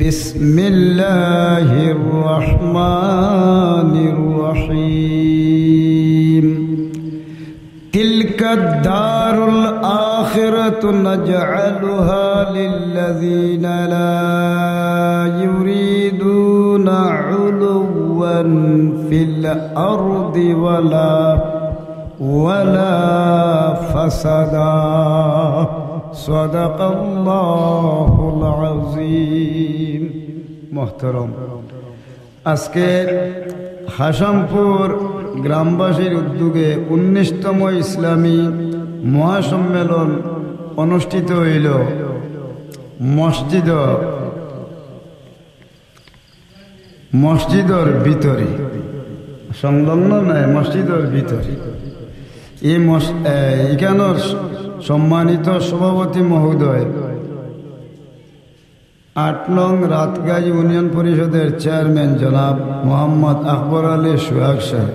বিসমিল্লাহির রহমানির রহিম তিলকাদ দারুল আখিরাতু নাজআলুহা লিল্লাযীনা লা ইউরিদুনা উলুওয়ান ফিল আরদি ওয়ালা ফাসাদা সাদাকাল্লাহুল আযীম। মুহতারাম, আজকে হাসামপুর গ্রামবাসীর উদ্যোগে 19তম ইসলামী মহাসম্মেলন অনুষ্ঠিত হইল মসজিদের ভিতরে, সংলগ্ন নয়, মসজিদের ভিতরে। এখানের সম্মানিত সভাপতি মহোদয় 8 নং রাতগাঁও ইউনিয়ন পরিষদের চেয়ারম্যান জনাব মোহাম্মদ আকবর আলী সোহাগ সাহেব,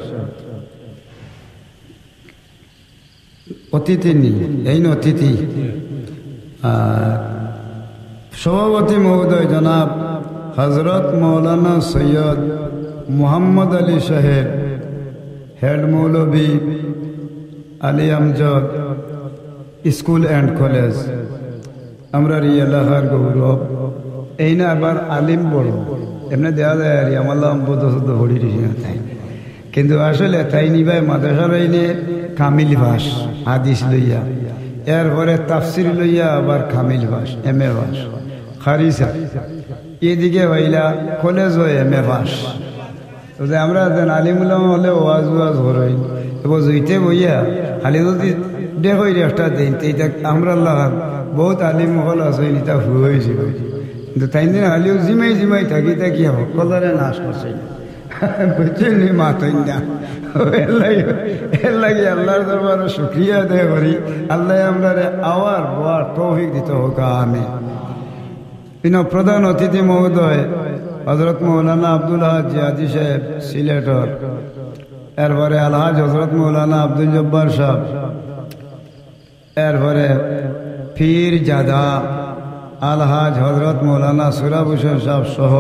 অতিথি সভাপতি মহোদয় জনাব হজরত মৌলানা সৈয়দ মোহাম্মদ আলী সাহেব, হেড মৌলভী Ali Amjad school and college, আমরা এলাকার গৌরব। এই না আবার আলিম বড় এমনি দেওয়া যায় আর আমার বোধ হরি তাই, কিন্তু আসলে তাই নিবাই মাদ্রাসার আইনে কামিল ভাস হাদিস লইয়া, এরপরে তাফসির লইয়া আবার কামিল ভাস এম এ ভাস খারিসা, এদিকে হইলা কলেজ হয় এম এ ভাস। তো আমরা আলিমুল্লাম হলে ওয়াজ হরই এবার জইতে বইয়া খালি যদি দেখই একটা দিন এইটা আমরা লাগান বহুত আলিম হল আছে এটা হয়েছিল, কিন্তু তাই দিন হালিও জিমাই থাকি তা কি হব কলারে নাশ করছে বুঝছেন মাতই না। এর লাগে আল্লাহর দরবারে শুকরিয়া আদায় করি, আল্লাহ আমরা আওয়ার বোয়ার তৌফিক দিতে হোক আমি। প্রধান অতিথি মহোদয় হজরত মৌলানা আব্দুল হাজ জিয়াদি সাহেব সিলেটর, এরপরে আলহাজ হজরত মৌলানা আব্দুল জব্বার সাহেব, এরপরে পীর জাদা আলহাজ হজরত মৌলানা সুরাব হোসেন সাহেব সহ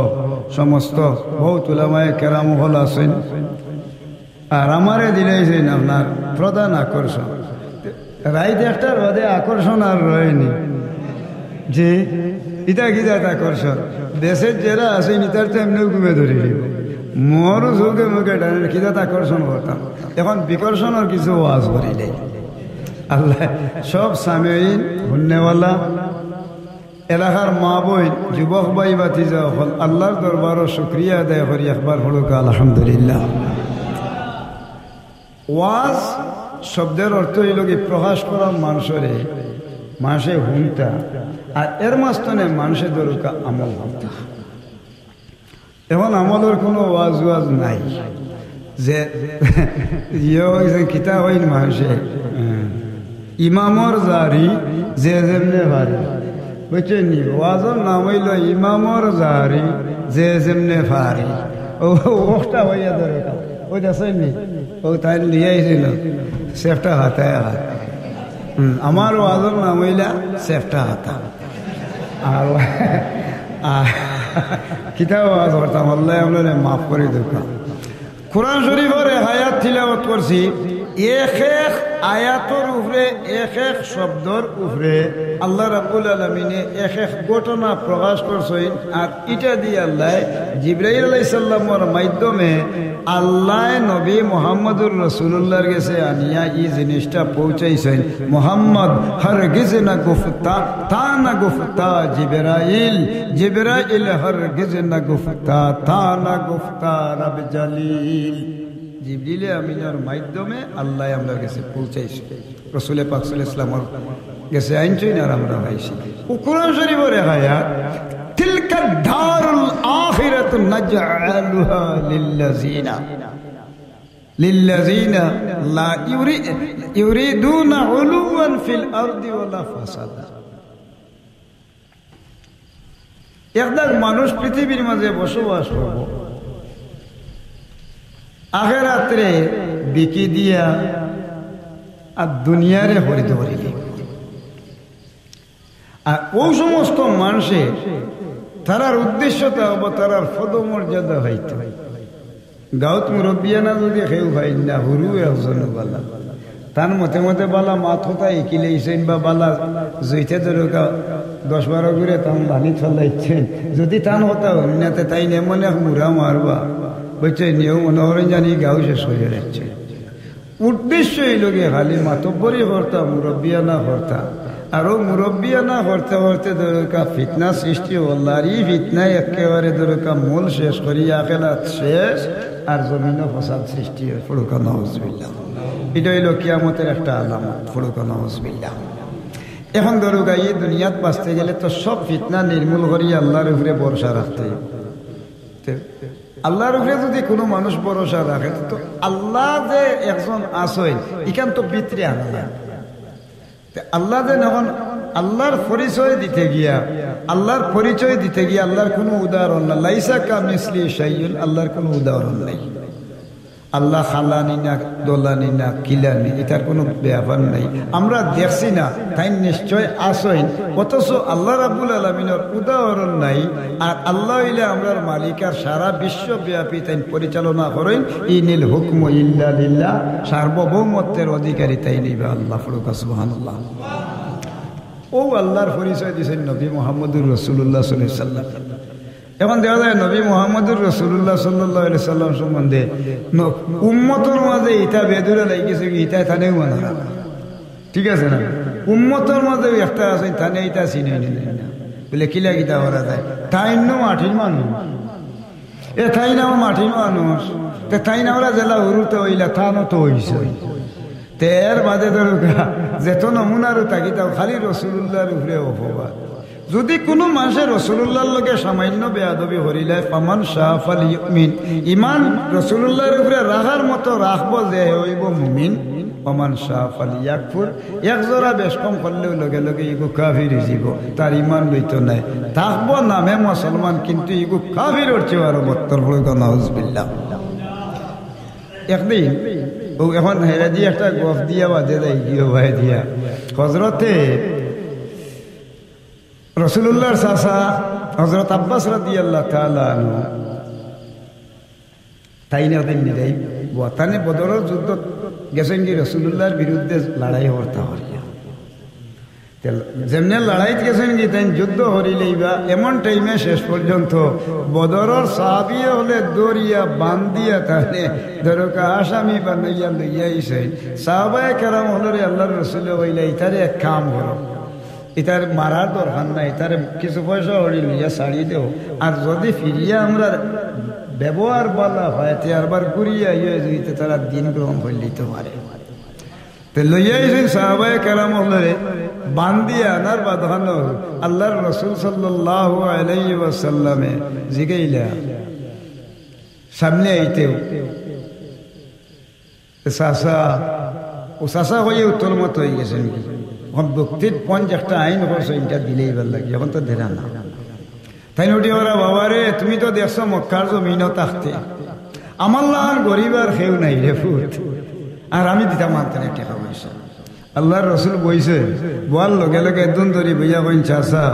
সমস্ত বহুত উলামায়ে কেরাম হল আছেন। আর আমারে দিলেছেন আপনার প্রধান আকর্ষণ, রাইত একটার বাদে আকর্ষণ আর রয়নি যে ইটা কিতাত আকর্ষণ দেশের যারা আছে ইটার তো এমনিও ঘুমে ধরে দিব মোরও চৌকে মুখে ডানের কিতাত আকর্ষণ করতাম। এখন বিকর্ষণের কিছু ওয়াজ করিলে আল্লাহ সব সামিঈন হুন্নেওয়ালা এলাকার মা বই যুবক ভাই বাতিজা হল আল্লাহর দরবারও শুকরিয়া আদায় করি একবার হলুক আলহামদুলিল্লাহ। ওয়াজ শব্দের অর্থ হইল কি প্রকাশ করা মানুষরে মানুষে হুনতা, আর এর মাঝখানে মানুষের দরকা আমল হতা। এখন আমলের কোনো ওয়াজ নাই যে কিতা হইন মানুষে ইমামর জারি যে যেমনে পারে, বুঝছেন নি? ওয়াজর নাম হইল ইমামর জারি যে যেমনে পারে। ওটা হইয়া দরকার ওই দেখেননি, ও তাই লিয়াইছিল সেফটা হাতায় হাত। আমার ওয়াজর নাম হইলা সেফটা হাতা। আর কিতাব ওয়াজ করতাম, আল্লাহ আপনারা মাফ করে দেখাম। কোরআন শরীফের আয়াত তিলাওয়াত করছি, এক এক আয়াতের উপরে এক এক শব্দর উপরে আল্লাহ রাব্বুল আলামিনে এক এক ঘটনা প্রকাশ করছেন। আর এটা দিয়ে আল্লাহ জিবরাইল আলাইহিস সালামের মাধ্যমে আল্লাহ নবী মুহাম্মদুর রাসূলুল্লাহর কাছে আনিয়া এই জিনিসটা পৌঁছাইছেন। মুহাম্মদ হরগিজ না গুফতা তা না গুফতা জিবরাইল হরগিজ না গুফতা তা না গুফতা রব জলিল। জিবরিল আমিনের মাধ্যমে আল্লাহ আমরা কাছে পৌঁছাইছে, রাসূল পাক সাল্লাল্লাহু আলাইহি ওয়াসাল্লামের কাছে আইনছেন আর আমরা পাইছি। কোরআন শরীফের আয়াত তিলকা দারুল আখিরাতু নাজআলুহা লিল্লাযিনা লা ইউরিদুনা উলুওয়ান ফিল আরদি ওয়ালা ফাসাদা। একদম মানুষ পৃথিবীর মাঝে বসবাস করব, আখিরাতে বিকি দিয়া আর দুনিয়ারে হরিত হরিলে। আর ও সমস্ত মানুষে তারার উদ্দেশ্যটা হবো তারার পদমর্যাদা হইতে। গাঁত মুরব্বিয়ানা যদি কেউ ভাই না হুরু একজন বালা তার মতে মতে বালা মাথা একিলেছেন বা বালা জইতে ধরুকা 10-12 করে তান বানি চলাইছেন, যদি তান হতা অন্যতে তাই নেমনে মুরা মারবা বলছে নিয়েও মনে করেন জানি গাও শেষ হয়ে যাচ্ছে। উদ্দেশ্য এই লোকে খালি মাতব্বরি হর্তা মুরব্বিয়ানা হর্তা, আরো মুরব্বিয়ানা হরতে হরতে ধরুকা ফিতনা সৃষ্টি হল্লার ই ফিতনায় একেবারে ধরুকা মূল শেষ করি আখেলাত শেষ আর জমিনও ফসাদ সৃষ্টি হয়। ফড়ুকা নাউজুবিল্লাহ, এটা হইল কিয়ামতের একটা আলামত। ফড়ুকা নাউজুবিল্লাহ। এখন ধরুকা এই দুনিয়াত বাঁচতে গেলে তো সব ফিতনা নির্মূল করি আল্লাহর উপরে ভরসা রাখতে। আল্লাহর উপরে যদি কোনো মানুষ ভরসা রাখে তো আল্লাহ যে একজন আসেন এখান তো ভিতরে আনা। আল্লাহ যে যখন আল্লাহর পরিচয় দিতে গিয়া আল্লাহর কোনো উদাহরণ না। লাইসা কামিসলি শাইউন, আল্লাহর কোনো উদাহরণ নাই। আল্লাহ খালানি না দোলানি না কিলানি, এটার কোনো ব্যাপার নাই। আমরা দেখছি না তাই নিশ্চয় আসেন, অথচ আল্লাহ রাব্বুল আলামিনের উদাহরণ নাই। আর আল্লাহ হইলে আমরার মালিক, আর সারা বিশ্বব্যাপী তাই পরিচালনা করেন। ইনিল হুকমু ইল্লা লিল্লাহ, সার্বভৌমত্বের অধিকারী তাই নিবে আল্লাহ। ফুরুকা সুবহানাল্লাহ। ও আল্লাহর পরিচয় দিয়েছেন নবী মুহাম্মদুর রাসূলুল্লাহ সাল্লাল্লাহু আলাইহি ওয়াসাল্লাম। এখন দেখা যায় নবী মুহাম্মদুর রাসূলুল্লাহ সাল্লাল্লাহু আলাইহি ওয়াসাল্লাম সম্বন্ধে উম্মতের মাঝে ইটা বেদুরে লাগিয়েছে কি ইটা থানেও মানে না, ঠিক আছে না? উম্মতের মাঝে একটা আছে থানে ইটা চিনে না বলে কিলা কিতা করা যায়। তাই নো মাটির মানুষ, এ তাই নাও মাটির মানুষ, তাই না ওরা জেলা উরুতে হইলা থানো তো হইছে। এর বাদে ধরুকা যেত নমুনারও থাকি তাও খালি রাসূলুল্লাহর উপরে অপবাদ। যদি কোনো মানুষের রাসূলুল্লাহর লগে সামান্য বেয়াদবি হরিলায় ফামান শাহ ফালিউমিন, ইমান রাসূলুল্লাহর উপরে রাখার মতো রাখবো যে হইব মুমিন। ফামান শাহ ফালিয়াকফুর, এক জোড়া বেশ কম করলেও লগে লগে ইগো কাফির হইব, তার ইমান লইতো নাই। থাকবো নামে মুসলমান কিন্তু ইগো কাফির হচ্ছে আরো বত্তর হইতো। নাউজুবিল্লাহ। একদিন এখন হেরাজি একটা গফ দিয়া বাজে দেয় গিয়ে ভাই দিয়া হজরতে রাসূলুল্লাহর চাচা হযরত আব্বাস রাদিয়াল্লাহু তাআলা আনহু তাই না দিন নিরাই বতানে বদরের যুদ্ধ গেছেন কি রাসূলুল্লাহর বিরুদ্ধে লড়াই করতে হরিয়া। যেমনে লড়াইত গেছেন কি তাই যুদ্ধ হরিলেইবা এমন টাইমে শেষ পর্যন্ত বদরের সাহাবী হলে দরিয়া বান্ধিয়া তাহলে ধরকা আসামি বানাইয়া লইয়া আইছে। সাহাবায়ে কেরাম হলে আল্লাহর রাসূল হইলে ইতারে এক কাম করো, এটার মারার দরকার নাই, এটার কিছু পয়সা হরি লইয়া ছাড়িয়ে দেও, আর যদি ফিরিয়া আমরা ব্যবহার বলা হয় আরবার ঘুরিয়া ইয়ে দিতে তারা দিন গ্রহণ করে নিতে পারে। তো লইয়াইছেন সাহাবায়ে কেরাম হলে বান্ধিয়া আনার বাধান আল্লাহর রাসূল সাল্লাল্লাহু আলাইহি ওয়াসাল্লামে জিগাইলা সামনে আইতেও চাষা হয়ে উত্তর মত হয়ে গেছেন কি ভক্তির পঞ্চ একটা আইন করছো এটা দিলেই ভাল লাগে। এখন তো ধেরা না তাই উঠি ওরা বাবা রে তুমি তো দেখছো মক্কার জমিনও থাকতে আমার লাহার গরিব আর কেউ নাই রে ফুট, আর আমি দিতা মানতেন টাকা পয়সা। আল্লাহর রাসূল বইছে বল লগে লগে একদম ধরি বইয়া কইন চাষা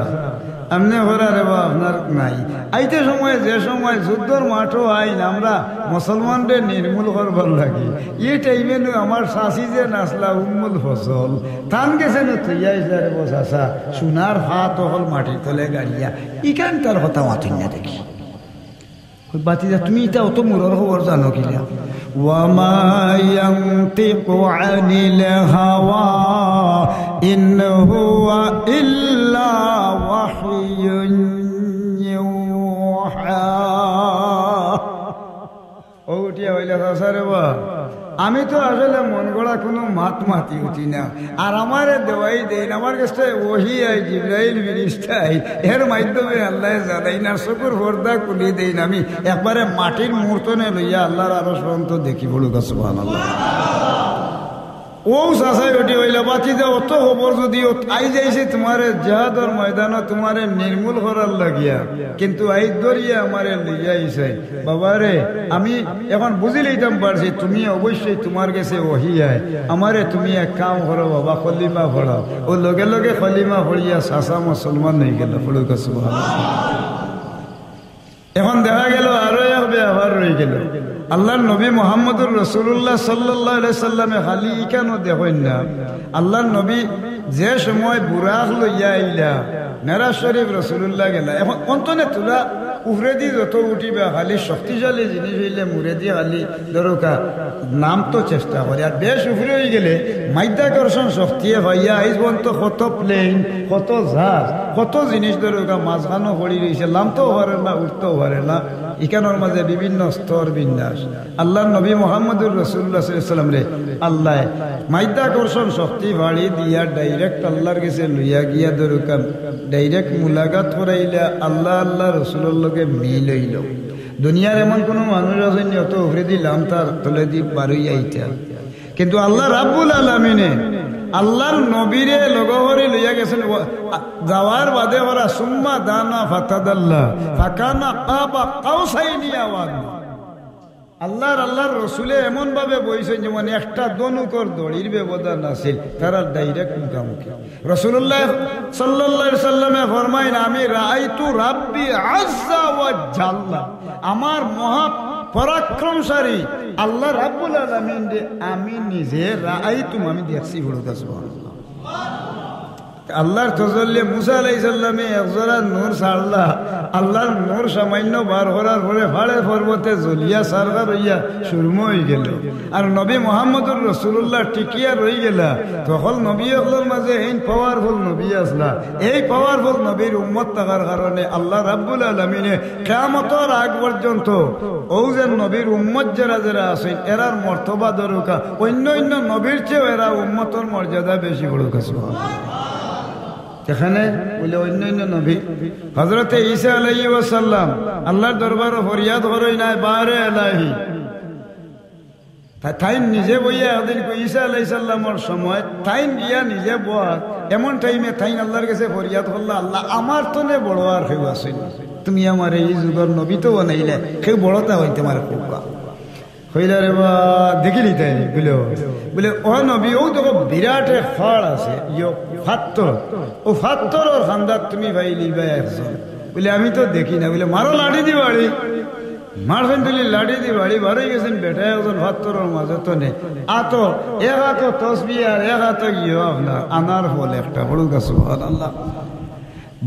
আমনে হরা রে বা আপনার নাই। আইতে সময় যে সময় যুদ্ধর মাঠও আইন আমরা মুসলমানদের নির্মূল করবার লাগি, এই টাইমে আমার শাশি যে নাচলা উম্মুল ফসল তান গেছে থইয়াইছে রে বসাসা সোনার হাত হল মাটির তলে গাড়িয়া ইকান তার কথা মাথিন না দেখি বাতিজা তুমি এটা অত মুরর খবর জানো কিনা? ওয়ামা ইয়ানতিকু আনিল হাওয়া ইন হুয়া ইল্লা ওয়াহয়ুন ইউহা। ও উঠিয়া হইলে সাসারে বা আমি তো আসলে মন গড়া কোনো মাতি উঠি না, আর আমারে দেওয়াই দেন আমার কাছে ওহি আই জিবরাইল ফেরেশতাই এর মাধ্যমে আল্লাহ জানাই না শুকর পর্দা খুলি দেন। আমি একবারে মাটির মূর্তনে লইয়া আল্লাহর আরশ পর্যন্ত দেখি বলুক সুবহানাল্লাহ। ও চাষাই ওটি হইলে বাতি যে অত খবর যদি আই যাইছে তোমার জিহাদর ময়দানে তোমার নির্মূল করার লাগিয়া, কিন্তু আই দরিয়া আমারে লিয়াইছে বাবারে আমি এখন বুঝি লইতাম পারছি তুমি অবশ্যই তোমার কাছে ওহি আয়। আমারে তুমি এক কাম করো বাবা কলিমা পড়াও। ও লগে লগে কলিমা পড়িয়া চাষা মুসলমান হয়ে গেল। পড়ুক সুবহানাল্লাহ। আল্লাহর নবী মুহাম্মদুর রাসূলুল্লাহ সাল্লাল্লাহু আলাইহি সাল্লামে খালি কেন দেখেন না আল্লাহর নবী যে সময় বুরাক লইয়া আইলা মেরাজ শরীফ রাসূলুল্লাহ গেলা এখন অন্তনে তোলা উপরে দিয়ে যত উঠিবে খালি শক্তিশালী জিনিস হইলে মুড়ে দিয়ে খালি দরকা নাম তো চেষ্টা করে আর বেশ উপরে হয়ে গেলে মাধ্যাকর্ষণ শক্তি হইয়া আইস পর্যন্ত কত প্লেন কত জাহাজ কত জিনিস দরকা মাঝখানো পড়ি রয়েছে নামতেও পারে না উঠতেও পারে না এখানোর মাঝে বিভিন্ন স্তর বিন্যাস আল্লাহর নবী মুহাম্মদুর রাসূলুল্লাহ সাল্লাল্লাহু আলাইহি ওয়াসাল্লাম রে আল্লাহ মাধ্যাকর্ষণ শক্তি বাড়ি দিয়া ডাইরেক্ট আল্লাহর কাছে লইয়া গিয়া দরকা ডাইরেক্ট মুলাকাত করাইলা আল্লাহ আল্লাহ রাসূলুল্লাহকে মিল হইল দুনিয়ার এমন কোনো মানুষ আছে অত উপরে দিলাম তার তলে দি বারই আইতা কিন্তু আল্লাহ রাব্বুল আলামিনে আল্লাহর নবীরে লগহরি লইয়া গেছেন যাওয়ার বাদে ওরা সুম্মা দানা ফাতাদাল্লাহ ফাকানা কাবা কাউসাইনি আওয়াজ আল্লাহর রসুলে এমন ভাবে বইছেন যেমন একটা দনুকর দড়ির ব্যবধান আছে তারা ডাইরেক্ট মুখামুখি রাসূলুল্লাহ সাল্লাল্লাহু আলাইহি সাল্লামে ফরমাইন আমি রাআইতু রাব্বি আযজা ওয়া জাল্লা আমার মহা পরাক্রমশালী আল্লাহ রাব্বুল আলামিন আমি নিজে রাআইতু আমি দেখছি বড় সুবহানাল্লাহ আল্লাহর তজল্লি মুসা আলাইহিস সালামে একজোড়া নূর ছাড়লা আল্লাহর নূর সামান্য বার করার পরে ফাড়ে পর্বতে জ্বলিয়া সারগা রইয়া সুরম হয়ে গেল আর নবী মুহাম্মদুর রাসূলুল্লাহ টিকিয়া রই গেলা তখন নবী সকলের মাঝে এই পাওয়ারফুল নবী আসলা এই পাওয়ারফুল নবীর উম্মত থাকার কারণে আল্লাহ রাব্বুল আলামিনে কিয়ামতের আগ পর্যন্ত ও যে নবীর উম্মত যারা যারা আছে এরার মর্তবা দরকা অন্য অন্য নবীর চেয়ে এরা উম্মতের মর্যাদা বেশি বড় সুবহানাল্লাহ এখানে বলে অন্য অন্য নবী হযরতে ঈসা আলাইহিস সালাম আল্লাহর দরবারে ফরিয়াদ করেই নাই বারে এলাহি তাই নিজে বইয়া একদিন ঈসা আলাইহিস সালামের সময় তাই গিয়া নিজে বয়া এমন টাইমে তাই আল্লাহর কাছে ফরিয়াদ করলা আল্লাহ আমার তো নে বড় আর কেউ আছে তুমি আমার এই যুগের নবী তো বানাইলে কেউ বড়টা হইতে আমার পোকা হইলা রে বা দেখিলি তাই বলে ও নবী ও তো বিরাট ফল আছে ফাত্তর ও ফাত্তর খান্দার তুমি ভাই লিবা একজন বলে আমি তো দেখি না বলে মারো লাঠি দি বাড়ি মারবেন তুলি লাঠি দি বাড়ি বারোই গেছেন বেটা একজন ফাত্তরের মাঝে তো নেই আতো এক হাত তসবি আর এক হাত গিয়ে আপনার আনার ফল একটা বড় গাছ আল্লাহ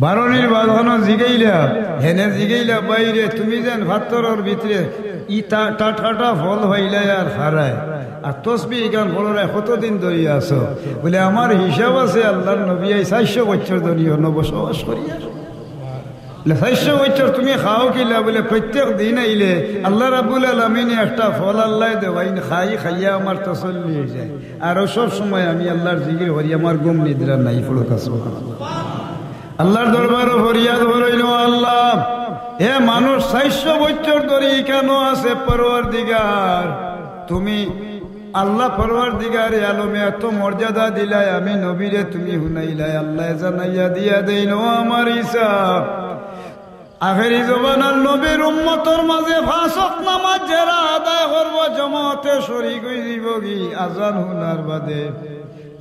বারণীর বাঁধানো জিগাইলা হেনে জিগাইলা বাইরে তুমি যেন ফাত্তরের ভিতরে টাটা ফল হইলে আর হারায় আর তসবি গান ফলরায় কতদিন ধরে আসো বলে আমার হিসাব আছে আল্লাহর নবী 400 বছর ধরে বসবাস করিয়া 400 বছর তুমি খাও কিলা বলে প্রত্যেক দিন আইলে আল্লাহ রাব্বুল আলামিন একটা ফল আল্লাহ দেওয়াইন খাইয়া আমার তসল্লি হয়ে যায় আর সব সময় আমি আল্লাহর জিকির করি আমার ঘুম নিদ্রা নাই পড়ো সুবহানাল্লাহ আল্লাহর দরবারে ফরিয়াদ হইল আল্লাহ এ মানুষ 400 বছর ধরে কেন আছে পরওয়ারদিগার তুমি আল্লাহ পরওয়ারদিগার আলমে এত মর্যাদা দিলাই আমি নবীরে তুমি হুনাইলাই আল্লাহ জানাইয়া দিয়া দেইল আমার হিসাব আখেরি জবানার নবীর উম্মতের মাঝে 5 ওয়াক্ত নামাজ যারা আদায় করব জামাতে শরীক হইব কি আজান হুনার বাদে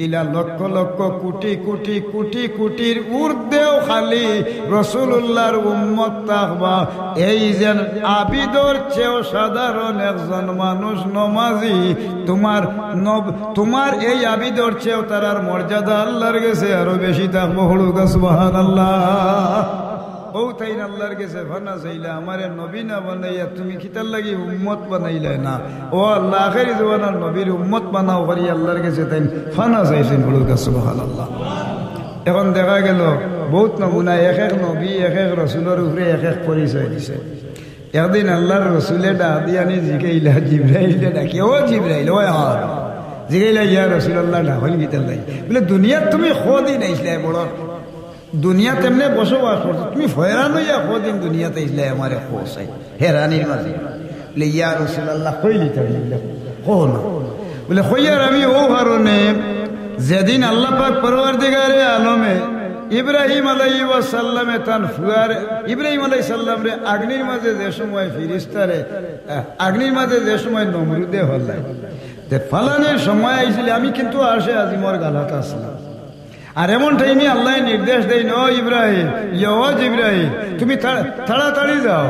ইলা লক্ষ লক্ষ কোটি কোটি কোটি কোটির ঊর্ধ্বেও খালি রাসূলুল্লাহর উম্মত থাকবা এই যেন আবিদর চেয়েও সাধারণ একজন মানুষ নমাজি তোমার এই আবিদর চেয়েও তার মর্যাদা আল্লাহর কাছে আরো বেশি থাকবো হলুকা সুবহানাল্লাহ ও তাই আল্লাহর কাছে ফানা চাইলা আমারে নবী না বানাইয়া তুমি কিতার লাগি উম্মত বানাইলে না ও আল্লাহ আখেরি জওয়ানার নবীর উম্মত বানাও করি আল্লাহর কাছে তাই ফানা চাইছেন বলুক সুবহানাল্লাহ এখন দেখা গেল বহুত নমুনা এক এক নবী এক এক রসুলের উপরে এক এক পরিচয় দিছে একদিন আল্লাহর রসুলে ডাকি আনি জিগাইলা জিব্রাইলে ডাকি ও জিব্রাইল ও জিগাইলা ইয়া রাসূলুল্লাহ না হইল কিতার লাগি বলে দুনিয়াত তুমি খোদিন আইসলে বড় দুনিয়া তেমনে বসবাস করছো তুমি হয়রান হইয়া কদিন দুনিয়াতে ইসলে আমার খোসাই হেরানির মাঝে বলে ইয়া রাসূলুল্লাহ কইলি তাহলে কো না বলে কইয়ার আমি ও কারণে যেদিন আল্লাহ পাক পরওয়ারদিগারে আলমে ইব্রাহিম আলাইহিস সালামে তান ফুয়ার ইব্রাহিম আলাইহিস সালাম রে আগ্নির মাঝে যে সময় ফেরেশতারে আগ্নির মাঝে যে সময় নমরুদে হল্লাই তে ফালানের সময় আইছিল আমি কিন্তু আসে আজিমর গালাত আসলাম আর এমন টাইমে আল্লাহ নির্দেশ দেয়, ও ইব্রাহিম, ইব্রাহিম তুমি তাড়াতাড়ি যাও,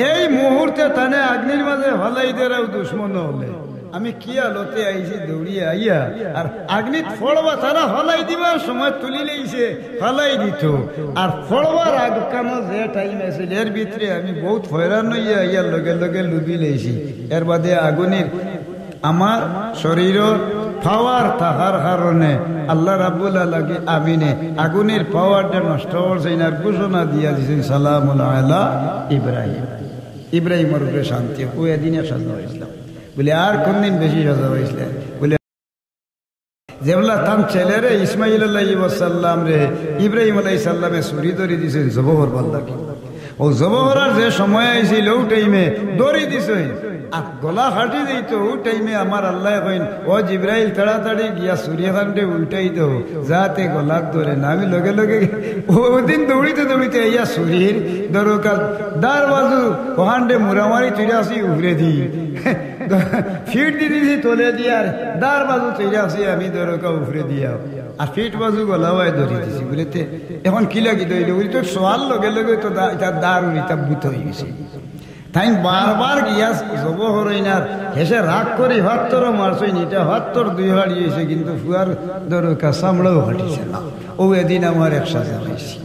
এই মুহূর্তে তানে আগ্নির মাঝে ভালাই দেরাও দুশ্মন হলে আমি কি আলোতে আইছি দৌড়িয়ে আইয়া আর আগ্নিত ফড়বা তারা হলাই দিবার সময় তুলি লইছে হলাই দিত আর ফড়বার আগ কানো যে টাইম আছিল এর ভিতরে আমি বহুত হয়রান হইয়া ইয়ার লগে লগে লুবি লইছি। এর বাদে আগুনের আমার শরীরের পাওয়ার থাকার কারণে আল্লাহ রাব্বুল আলামিনে আগুনের পাওয়ারটা নষ্ট করছে না, ঘোষণা দিয়া দিয়েছেন সালামুন আলা ইব্রাহিম। ইব্রাহিমের উপরে শান্তি। ও এদিনে সাজা হয়েছিল বলে আর কোনদিন বেশি সাজা হয়েছিল বলে যেগুলা তার ছেলেরে ইসমাইল আলাইহিস-সালাম রে ইব্রাহিম আলাইহিস-সালামে ছুরি ধরে দিয়েছেন জবহর বল্লাকে। ও জবহরার যে সময় আইছিল ও টাইমে দড়ি দিছে আর গলা হাঁটি দিত। ও টাইমে আমার আল্লাহ কইন, ও জিব্রাইল তাড়াতাড়ি গিয়া সূর্যখানটে উল্টাই দাও যাতে গলার ধরে না। আমি লগে লগে ওদিন দৌড়িতে দৌড়িতে ইয়া শরীর দরকার দার বাজু ওখানটে মুরামারি চুরাসি উভরে দিই ফিট দিয়ে দিয়েছি তোলে দিয়ে আর দার বাজু চুরাসি আমি দরকার উভরে দিয়া আর ফিট বাজু গলাওয়ায় ধরে দিছি বলেতে এখন কি লাগি দইলে ওই তো সোয়াল লগে লগে তো তার দার উড়িতা বুত হয়ে গেছে। তাই বারবার গিয়া জব হরইনার হেসে রাগ করে হাত্তরও মারছই নিটা হাত্তর দুই হারিয়েছে কিন্তু ফুয়ার দরকার সামড়াও হাঁটিছে না। ও এদিন আমার একসাথে হয়েছি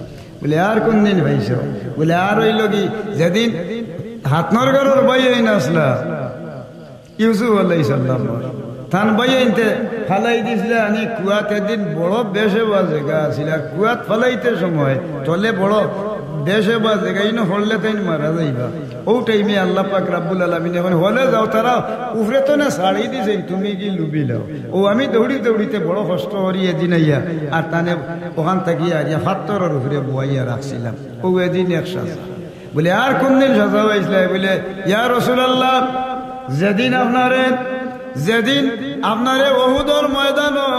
বলে আর কোন দিন ভাইছ বলে আর ওই লগি যেদিন হাতনর ঘরের বাই আইন আসলা ইউসুফ আলাইহিস-সালাম থান বাই আইনতে ফালাই দিছিল আনি কুয়াত এদিন বড় বেশে বা জায়গা আছিল কুয়াত ফালাইতে সময় চলে বড় দেশে বা জায়গা ইনো হলে তাই মারা যাইবা। ও টাইমে আল্লাহ পাক রাব্বুল আলামিন এখন হলে যাও তারা উফরে তো না শাড়ি দিছে তুমি কি লুবি লাও। ও আমি দৌড়ি দৌড়িতে বড় কষ্ট করি এদিন আইয়া আর তানে ওখান থাকিয়া আইয়া ফাত্তরের উপরে বইয়া রাখছিলাম। ও এদিন একসাথে বলে আর কোন দিন সাজা হয়েছিল বলে ইয়া রাসূলুল্লাহ যেদিন আপনারে ওহুদের ময়দানও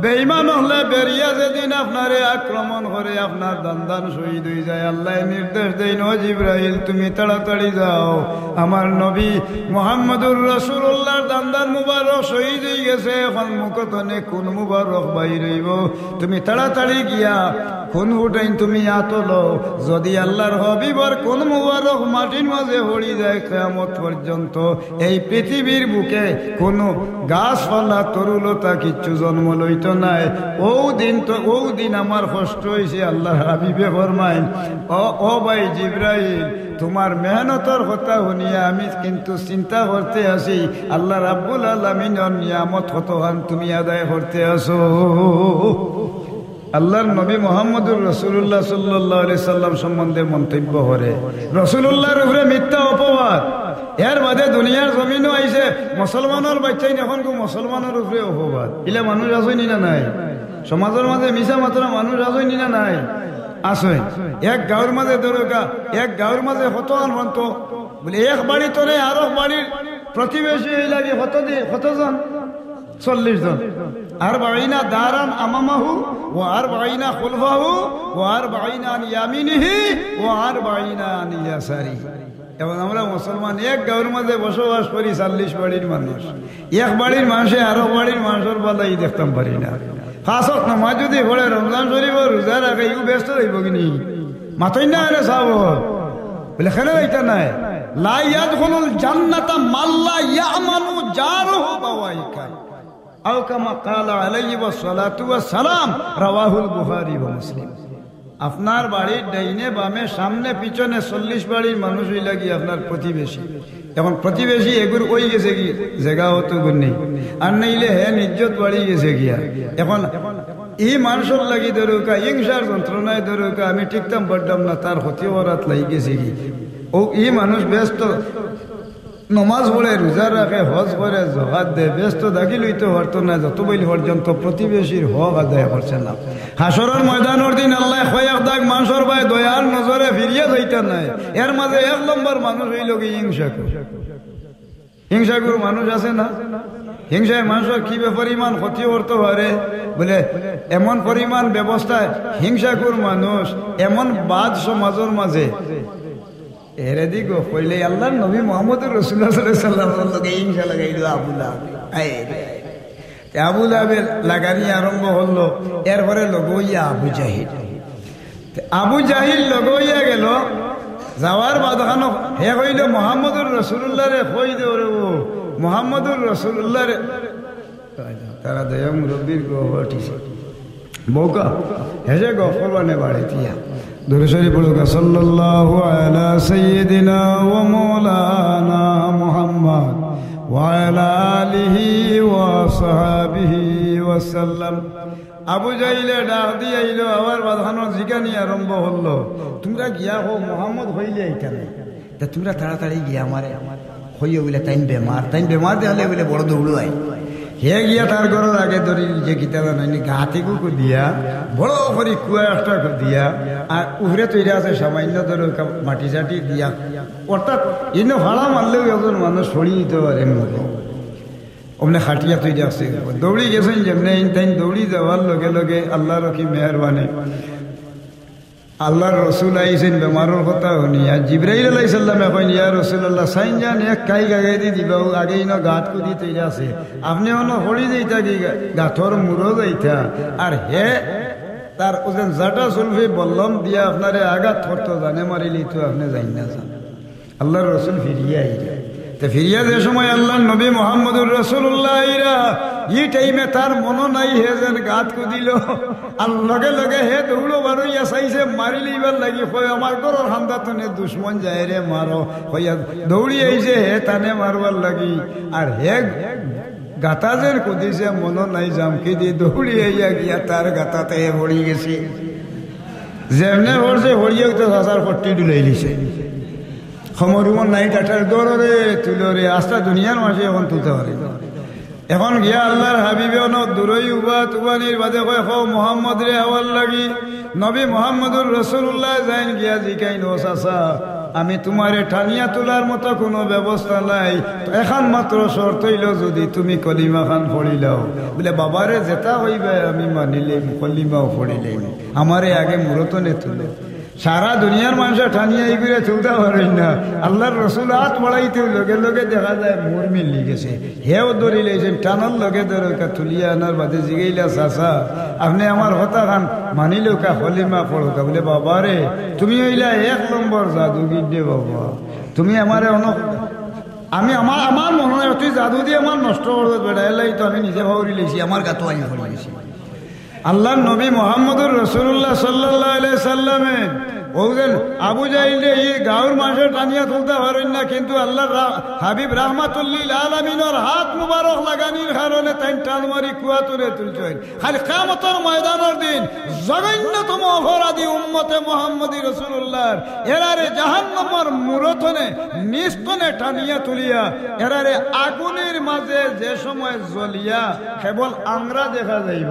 বেঈমান হলে বেরিয়া যেদিন আপনারে আক্রমণ করে আপনার দান শহীদ হয়ে যায় আল্লাহ নির্দেশ দেন, ও জিব্রাইল তুমি তাড়াতাড়ি যাও, আমার নবী মুহাম্মদুর রাসূলুল্লাহর দান মুবারক শহীদ হয়ে গেছে, এখন মুখতনে খুন মুবারক বাইর হইব, তুমি তাড়াতাড়ি গিয়া খুন উঠাইন তুমি আতলো। যদি আল্লাহর হবিবর কোন মুবারক মাটির মাঝে হড়ি যায় কিয়ামত পর্যন্ত এই পৃথিবীর বুকে কোন গাছপালা তরুলতা কিচ্ছু জন্ম লইত নাই। ও দিন আমার কষ্ট হয়েছে। আল্লাহর হাবিবে ফরমাইন, ও ভাই জিব্রাইল তোমার মেহনতর কথা শুনিয়া আমি কিন্তু চিন্তা করতে আসি আল্লাহ রাব্বুল আলামিনের নিয়ামত কতখান তুমি আদায় করতে আসো। আল্লাহর নবী মুহাম্মদুর রাসূলুল্লাহ সাল্লাল্লাহু আলাইহি সাল্লাম সম্বন্ধে মন্তব্য করে রাসূলুল্লাহর উপরে মিথ্যা অপবাদ। এর বাদে দুনিয়ার জমিনও আইছে মুসলমানের বাচ্চাই এখন মুসলমানের উপরে অপবাদ। ইলা মানুষ আসেনি না নাই? সমাজের মাঝে মিশা মাত্র মানুষ আসেনি না নাই? আসে। এক গাঁওর মাঝে দরকা এক গাঁওর মাঝে কত বলে এক বাড়ি তোরে আরো বাড়ির প্রতিবেশী লাগে কতজন 40 জন। আর বাইনা দারান আমামাহু ও আর বাইনা খুলফাহু ও আর বাইনা আন ইয়ামিনিহি ও আর বাইনা আন ইয়াসারি। এবং আমরা মুসলমান এক গাঁওর মাঝে বসবাস করি 40 বাড়ির মানুষ। এক বাড়ির মানুষে আরো বাড়ির মানুষের বালাই দেখতাম পারি না। খাসত নামাজ যদি পড়ে রমজান শরীফ রোজা রাখে ইউ ব্যস্ত হইব কিনি মাতই না রে সাহেব বলে খেলে এটা নাই লা ইয়াদখুলুল জান্নাতা মাল্লা ইয়ামানু জারুহু বাওয়াইকা আও কামা ক্বালা আলাইহি ওয়াসসালাতু ওয়াসসালাম রাওয়াহুল বুখারী ওয়া মুসলিম। আপনার বাড়ির ডাইনে বামে সামনে পিছনে 40 বাড়ির মানুষ হই লাগি আপনার প্রতিবেশী। এখন প্রতিবেশী এগুর ওই গেছে কি জায়গা হতো গুণ নেই আর নাইলে হ্যাঁ ইজ্জত বাড়ি গেছে গিয়া। এখন এই মানুষের লাগি ধরুকা হিংসার যন্ত্রণায় ধরুকা আমি ঠিকতাম পারতাম না তার ক্ষতি করাত লাগি গেছে কি। ও এই মানুষ ব্যস্ত নমাজ পড়ে রোজা রাখে হজ করে জকাত দেয় ব্যস্ত দাগি লইতে পারতো না যত বইল পর্যন্ত প্রতিবেশীর হক আদায় করছে না। হাসরের ময়দানের দিন আল্লাহ কয়েক দাগ মানুষের ভাই দয়ার নজরে ফিরিয়ে যাইতে নাই। এর মাঝে 1 নম্বর মানুষ হইল কি হিংসাকুর মানুষ আছে না? হিংসায় মানুষের কি পরিমাণ ক্ষতি করতে পারে বলে এমন পরিমাণ ব্যবস্থায় হিংসাকুর মানুষ এমন বাদ সমাজের মাঝে এরে দিগো কইলে আল্লাহর নবী মুহাম্মদুর রাসূলুল্লাহ সাল্লাল্লাহু আলাইহি ওয়াসাল্লাম হিংসা লাগাইলো আবুলা আবু লাহেবের লাগানি আরম্ভ হলো। এরপরে লগইয়া আবু জাহিল, আবু জাহিল লগইয়া গেল। যাওয়ার বাদখানো হে কইল মোহাম্মদুর রসুল্লাহ রে কই দে রে, ও মোহাম্মদুর রসুল্লাহ রে। তারা দয়া মুরব্বীর গহ উঠিছে বৌকা হেসে গফর বানে বাড়ি দিয়া দরুদ শরীফ পড়ুকা সাল্লাল্লাহু আলা সাইয়্যিদিনা ওয়া মাওলানা মুহাম্মদ ওয়া আলা আলিহি ওয়া সাহাবিহি ওয়া সাল্লাম। আবু জাহিলে ডাক দিয়ে আইলো, আবার বাঁধানো জিগানি আরম্ভ হলো, তোমরা গিয়া হো মোহাম্মদ হইলে এইখানে, তা তোমরা তাড়াতাড়ি গিয়া আমারে হইয়া বলে তাইন বেমার দেখলে বলে বড় দৌড়াই। হে গিয়া তার ঘরের আগে ধরি যে কিতাব নাইনি গা থেকে দিয়া বড় করে কুয়া একটা দিয়া, আর উহরে তৈরি আছে সামান্য ধরো মাটি চাটি দিয়া, অর্থাৎ ইনো ভাড়া মারলেও একজন মানুষ সরিয়ে দিতে পারে মুখে অমনে খাটিয়া তৈরি আছে। দৌড়ি গেছেন যেমনি তাই দৌড়ি যাওয়ার লগে লগে আল্লাহর কি মেহরবানি, আল্লাহর রসুল আইসেন বেমারের কথা শুনিয়া। জিব্রাইল আলাইহিস সালাম কইন ইয়া রাসূলুল্লাহ সাইন জান এক কাই গাগাই দি দিবা, আগে ইনো গাত কুদি তৈরি আছে, আপনি অন্য হড়ি যাইতা কি গাথর মুরো যাইতা, আর হে তার ওজন জাটা সুলফি বললাম দিয়া আপনারে আঘাত করতো জানে মারিলি তো আপনি যাই না যান। আল্লাহর রসুল ফিরিয়া আইরা, তো ফিরিয়া যে সময় আল্লাহ নবী মোহাম্মদুর রসুল্লাহ আইরা ই টাইমে তার মনো নাই হে যেন গাত কুদিল, আর লগে লগে হে দৌড়ো বারইয়া চাইছে মারি লইবার লাগি, কই আমার ঘরের হামদা তনে দুশ্মন যায় রে মারো, কইয়া দৌড়ি আইছে হে তানে মারবার লাগি, আর হে গাতা যেন কুদিছে মনো নাই জামকি দিয়ে দৌড়ি আইয়া গিয়া তার গাতাতে হে পড়ি গেছে। যেমনে পড়ছে হরিয়া তো হাজার পট্টি ডুলাই লিছে, খমরুমন নাই কাটার দৌড়ে তুলো রে, আস্তা দুনিয়ার মাসে এখন তুলতে পারে। এখন গিয়া আল্লাহর হাবিবে অনেক দূরই উবা তুবানির বাদে কয় হো মোহাম্মদ রে হওয়ার লাগি নবী মোহাম্মদুর রসুল্লাহ যাইন গিয়া জিকাইন ও চাচা আমি তোমারে টানিয়া তোলার মতো কোনো ব্যবস্থা নাই, এখন মাত্র শর্ত হইল যদি তুমি কলিমা খান পড়িলাও, বলে বাবারে যেটা হইবে আমি মানিলাম, কলিমাও পড়িলাম, আমারে আগে মুরতনে তুলে। সারা দুনিয়ার মানুষের টানিয়া এইগুলো চলতে পারেন না, আল্লাহর রসুল হাত বাড়াইতে লগে লগে দেখা যায় মোর মিলি গেছে, হেও ধরি লাইছেন টানার লগে ধরে তুলিয়া আনার বাদে জিগাইলা চাচা আপনি আমার হতা খান মানিল কা হলিমা পড়োকা, বলে বাবা রে তুমি হইলা 1 নম্বর জাদুগির দে বাবা, তুমি আমারে আমি আমার মনে হয় তুই জাদু দিয়ে আমার নষ্ট করতে বেড়া এলাই তো আমি নিজে ভাবি লেছি, আমার গাতো আমি পড়ে গেছি। আল্লাহ নবী মোহাম্মদুর রসুল্লাহ সাল্লাল্লাহু আলাইহি সাল্লামে ওদের আবু জাহিলে এই গাঁর মানুষের টানিয়া তুলতে পারেন না, কিন্তু আল্লাহর হাবিব রাহমাতুল্লিল আলামিনের হাত মুবারক লাগানির কারণে তাই টান মারি কুয়া তুলে তুলছেন। খালি কিয়ামতের ময়দানের দিন জঘন্যতম অপরাধী উম্মতে মুহাম্মদী রাসূলুল্লাহর এরারে জাহান্নামের মুরতনে নিস্তনে টানিয়া তুলিয়া এরারে আগুনের মাঝে যে সময় জ্বলিয়া কেবল আংরা দেখা যাইব,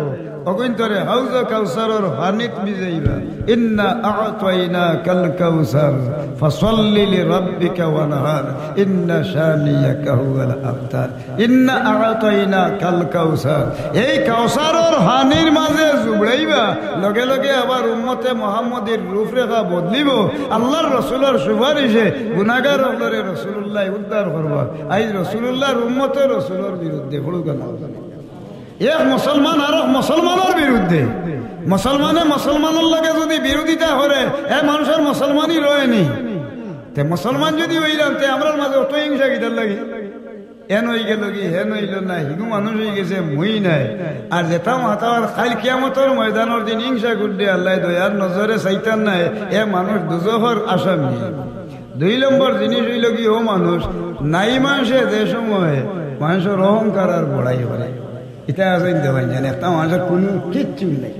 অগন্তরে হাউজ কাউসারের হানিত বিজাইবা। ইন্না আ'তাইনাকাল কাউসার ফাসাল্লি লিরাব্বিকা ওয়ানহার ইন্না শানিয়াকা হুয়াল আবতার। ইন্না আ'তাইনাকাল কাউসার, এই কাউসারের হানির মাঝে জুবড়াইবা, লগে লগে আবার উম্মতে মুহাম্মদীর রূপরেখা বদলিব। আল্লাহর রাসূলের সুপারিশে গুনাহগার হলরে রাসূলুল্লাহ উদ্ধার করবা। আজ রাসূলুল্লাহর উম্মতে রাসূলের বিরুদ্ধে বড় না, এক মুসলমান আর মুসলমানের বিরুদ্ধে, মুসলমানে মুসলমানের লগে যদি বিরোধিতা করে এ মানুষের মুসলমানই রয়নি। তে মুসলমান যদি হইলাম তে আমরা মাঝে অত হিংসা গিটার লাগে, এন হয়ে গেল কি হেন হইল না, হিগু মানুষ হয়ে গেছে মুই নাই। আর যেতাম হাতার খাইল কিয়ামতের ময়দানের দিন হিংসা করলে আল্লাহ দয়ার নজরে চাইতাম নাই, এ মানুষ দুজখর আসামি। 2 নম্বর জিনিস হইল কি ও মানুষ নাই মানুষে যে সময় মানুষের অহংকার আর বড়াই করে, এটা আসেন দেওয়াই জানে একটা মানুষের কোনো কিচ্ছু নেই,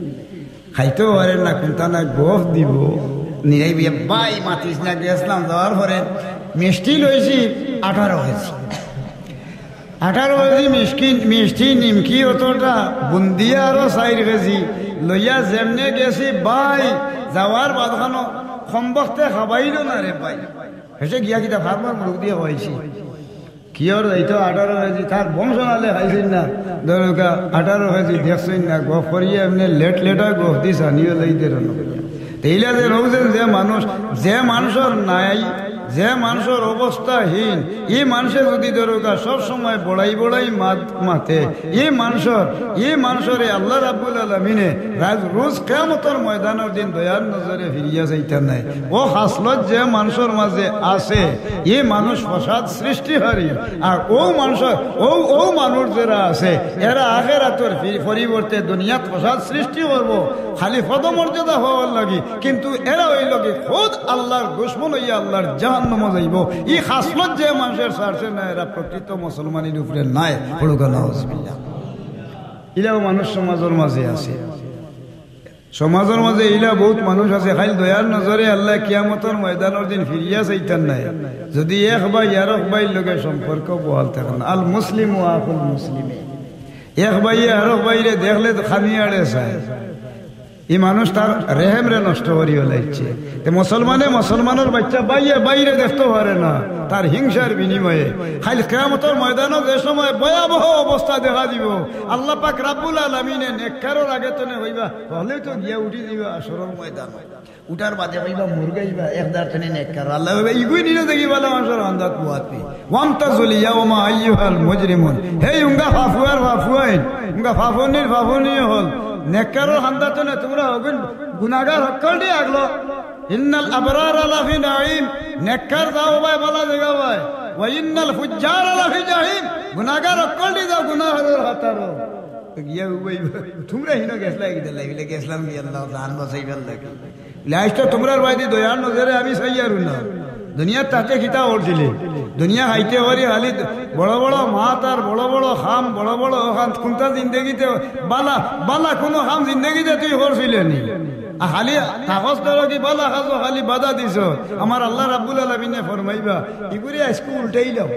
খাইতেও পারেন না, কোনটা না গফ দিব নিরাই বিয়ে বাই মাতিস না গেছিলাম, যাওয়ার পরে মিষ্টি লইছি 18 কেজি, 18 কেজি মিষ্টি নিমকি অতটা বুন্দিয়া আরো 4 কেজি লইয়া যেমনে গেছি বাই যাওয়ার বাদখানো সম্বক্তে খাবাইল না রে বাই, হেসে গিয়া কিতা ভাববার মুখ দিয়ে হয়েছি কিয়র এইতো 18 কেজি তার বংশ নালে খাইছেন না, ধরুকা 18 কেজি দেখছেন না, গফ করিয়ে এমনি লেটা গফ দিস আনিও লাইতে রন। এইলা যে রোজেন যে মানুষের নাই, যে মানুষের অবস্থাহীন এই মানুষে যদি দরকা সব সময় বড়াই বড়াই মাতে এই মানুষের আল্লাহ রাব্বুল আলামিনে রোজ কিয়ামতের ময়দানের দিন দয়ার নজরে ফিরিয়া যাইতে নাই। ও হাসলত যে মানুষের মাঝে আছে এই মানুষ ফসাদ সৃষ্টি হারি, আর ও মানুষ যারা আছে এরা আখিরাতের পরিবর্তে দুনিয়াত ফসাদ সৃষ্টি করব খালি পদমর্যাদা হওয়ার লাগি, কিন্তু এরা ওই লোকে খোদ আল্লাহর দুশমন হইয়া আল্লাহর জাহান্নামে যাইব। এই হাসলত যে মানুষের ছাড়ছে না এরা প্রকৃত মুসলমানের উপরে নাই। পড়ুকা নাউজুবিল্লাহ। ইলাও মানুষ সমাজের মাঝে আছে, সমাজের মাঝে ইলা বহুত মানুষ আছে খালি দয়ার নজরে আল্লাহ কিয়ামতের ময়দানের দিন ফিরিয়া চাইতেন নাই। যদি এক ভাই আর এক ভাইয়ের লগে সম্পর্ক বহাল থাকে না, আল মুসলিম ও আকুল মুসলিম, এক ভাইয়ে আর এক ভাইরে দেখলে খানি আড়ে চায়, এই মানুষ তার রেহেম রে নষ্ট করিয়া লাগছে। মুসলমানের বাচ্চা বাইরে দেখতে পারে না, তার হিংসার বিনিময়ে খালি কিয়ামতের ময়দানে যে সময় ভয়াবহ অবস্থা দেখা দিব আল্লাহ পাক রাব্বুল আলামিনে নেককারের আগে তো নে হইবা হলে তো গিয়া উঠি দিবা আসরের ময়দানে, উঠার বাদে হইবা মুরগাইবা একদার তনে নেককার আল্লাহ হইবা ইগুই নিলে দেখি বলা মানুষের আন্দাজ বুয়াতি ওয়ামতাজুল ইয়াওমা আইয়ুহাল মুজরিমুন। হে উঙ্গা ফাফুয়াইন উঙ্গা ফাফুনি হল নেককারের হান্দাতে না তোমরা হবেন গুনাহগার হক্কল দিয়ে আগলো। ইন্নাল আবরার লাফি নাঈম, নেককার যাও ভাই বলা জায়গা ভাই, ওয়া ইন্নাল ফুজ্জার লাফি জাহিম, গুনাহগার হক্কল দিয়ে যাও গুনাহের হাতারো গিয়া উবাই তোমরা হিনো গেছলা কি দিলে গেছলাম কি আল্লাহ জান বাঁচাইবার লাগে লাইস্ট তোমরার বাইদি দয়ার নজরে আমি সাইয়ারু না। দুনিয়া তাতে খিতা ওরছিলে দুনিয়া হাইতে পারি খালি বড় বড় মাত আর বড় বড় খাম বড় বড় খাম কোনটা জিন্দগিতে বালা কোনো খাম জিন্দগিতে তুই করছিলেনি খালি কাগজ ধরো কি বালা খাজো খালি বাধা দিছ। আমার আল্লাহ রাব্বুল আলামিনে ফরমাইবা ইগুরি আজকে উল্টাই দাও,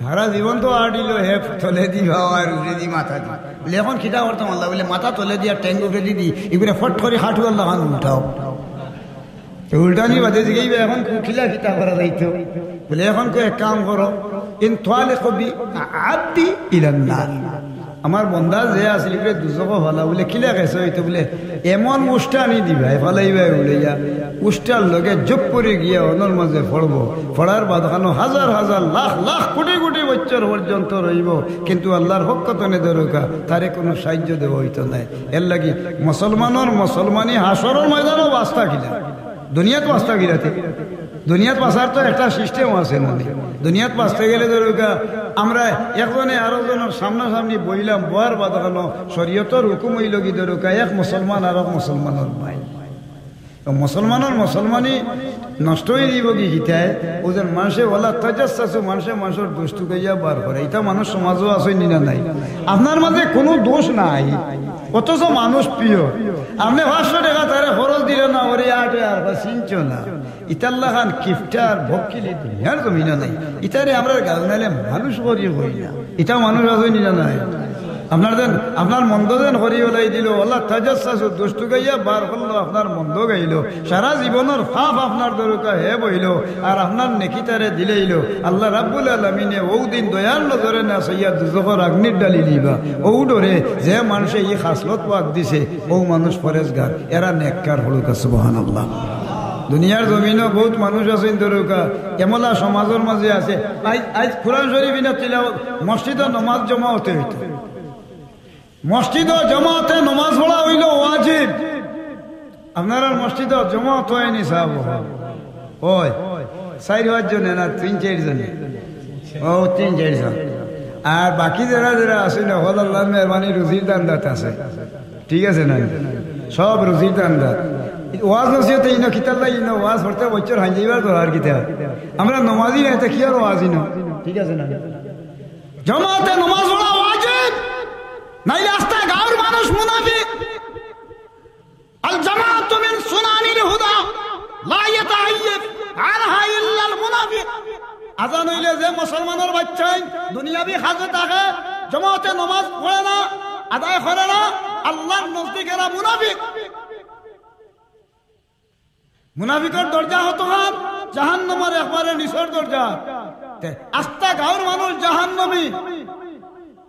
সারা জীবন তো আডিল হে তলে দি আর উঠে দি মাথা দি বলে এখন খিতা করতাম আল্লাহ বলে মাথা তলে দি আর ট্যাঙ্ক উঠে দি এগুলো ফট করে হাঁটু আল্লাহ খান উঠাও উল্টানি বাদে জিগাইবে এখন খিলা খিতা করা যাইতো বলে এখন এক কাম করো ইন তোয়ালে আব্দি ইলান্নার, আমার বন্ধা যে আসল দুজক ভালা বলে খিলা গেছে হইতো বলে এমন উষ্টা আনি দিবা ফালাইবাই বলে যা উষ্টার লগে যোগ করে গিয়া অনর মাঝে পড়বো, পড়ার বাদ খানো হাজার হাজার লাখ লাখ কোটি কোটি বছর পর্যন্ত রইব, কিন্তু আল্লাহর হকতনে দরকা তারে কোনো সাহায্য দেওয়া হইতো নাই। এর লাগি মুসলমানি হাসরের ময়দানও বাস্তা কিনা দুনিয়াত বাস্তা গিরাতে দুনিয়াত বাঁচার তো একটা সিস্টেম আছে না, দুনিয়াত বাঁচতে গেলে দরকা আমরা একজনে আরো জনের সামনাসামনি বইলাম বয়ার বাদানো শরীয়তের হুকুম হইল কি দরকা এক মুসলমান আর এক মুসলমানের ভাই মুসলমানি নষ্ট হয়ে দিব কি গীতায় ওদের মানুষে বলা তাজাসু মানুষের দোষ গাইয়া বার করে, এটা মানুষ সমাজও আছে নিনা নাই। আপনার মাঝে কোনো দোষ নাই অথচ মানুষ প্রিয়, আপনি 500 টাকা তারে খরচ দিলে না ওরে 8 আর বা চিনছ না ইতাল্লা খান কিফটার ভক্কিলি দুনিয়ার জমিনা নাই, ইতারে আমরা গাল নাইলে মানুষ করিয়ে হই না, এটা মানুষ আছে নিনা নাই। আপনার মন্দ দেন হরি ওলাই দিল আল্লাহ তাজাসু দুষ্টু গাইয়া বার করলো আপনার মন্দ গাইল, সারা জীবনের পাপ আপনার দরকার হে বইল আর আপনার নেকিতারে দিলেইল আল্লাহ রাব্বুল আলামিনে ও দিন দয়ার নজরে না সৈয়া দুজখর আগ্নির ডালি দিবা ও ডরে যে মানুষে ই খাসলত পাক দিছে ও মানুষ পরেজগার এরা নেককার হলুকা সুবহানাল্লাহ। দুনিয়ার জমিনও বহুত মানুষ আছে দরকা এমলা সমাজের মাঝে আছে আজ কোরআন শরীফ ইনা তিলাওয়াত মসজিদে নামাজ জমা হতে হইতো, মসজিদ জমাতে নমাজ পড়া হইল ওয়াজিব, আপনারা মসজিদ জমাত হয়নি সাহেব ওই 4-5 জনে না 3-4 জনে ও 3-4 জন আর বাকি যারা আছে না হল আল্লাহ মেহরবানি রুজির দান্দাত আছে, ঠিক আছে না সব রুজির দান্দাত ওয়াজ নসিহতে ইনো কিতাল্লা ইনো ওয়াজ পড়তে বছর হাই যাইবার দরকার কিতা আমরা নমাজি নাই তো কি আর ওয়াজি না, ঠিক আছে না জমাতে নমাজ পড়া ওয়াজিব নাইলে আস্তা গাঁর মানুষ মুনাফিক। আল জামাআতু মিন সুনানিল হুদা লা ইয়াতাআইয়াব আনহা ইল্লাল মুনাফিক। আজান হইলে যে মুসলমানের বাচ্চাই দুনিয়াবি খাজে থাকে জামাতে নামাজ পড়ে না আদায় করে না আল্লাহর নজদিক এরা মুনাফিক। মুনাফিকের দরজা হতো হাম জাহান্নামের একবারে নিচের দরজা, আস্তা গাঁর মানুষ জাহান্নামী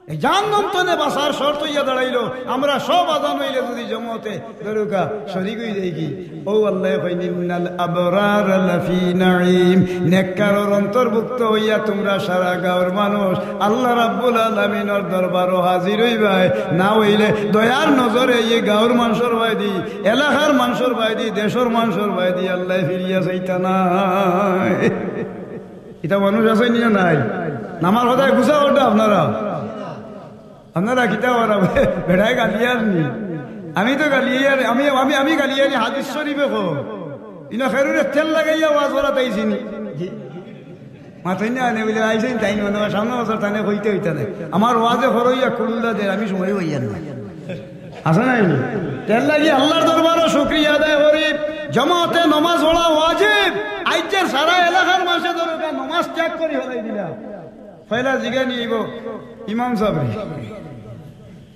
এই জাহান্নাম তনে বাসার শর্ত ইয়া দাঁড়াইলো আমরা সব আজান হইলে যদি জমাতে দরুকা শরীক হই যাই কি ও আল্লাহ কইন ইন্নাল আবরার লাফি নাঈম নেককারর অন্তর্ভুক্ত হইয়া তোমরা সারা গাঁওর মানুষ আল্লাহ রাব্বুল আলামিনের দরবারও হাজির হইবাই না হইলে দয়ার নজরে এই গাঁওর মানুষের বাইদি এলাকার মানুষের বাইদি দেশের মানুষের বাইদি আল্লাহ ফিরিয়া যাইতা নাই এটা মানুষ আছে নিয়ে নাই নামার সদায় গুছা ওটা আপনারা কিতা বেড়ায় গালিয়ার নি আমি তো গালিয়ার আমি গালিয়ারি হাদিস শরীফে কো ইনা খেরুরে তেল লাগাইয়া ওয়াজ করা তাইছি নি মাথায় না আনে বলে আইসেন তাই মনে হয় সামনে বছর তানে হইতে না আমার ওয়াজে হরইয়া কুলুল্লা দে আমি সময় হইয়ার না আসে নাই তেল লাগিয়ে আল্লাহর দরবারও শুকরিয়া আদায় করি জামাতে নামাজ পড়া ওয়াজিব আইজের সারা এলাকার মাসে দরকার নামাজ ত্যাগ করি হলাই দিলা পয়লা জিগা নিব ইমাম সাহেব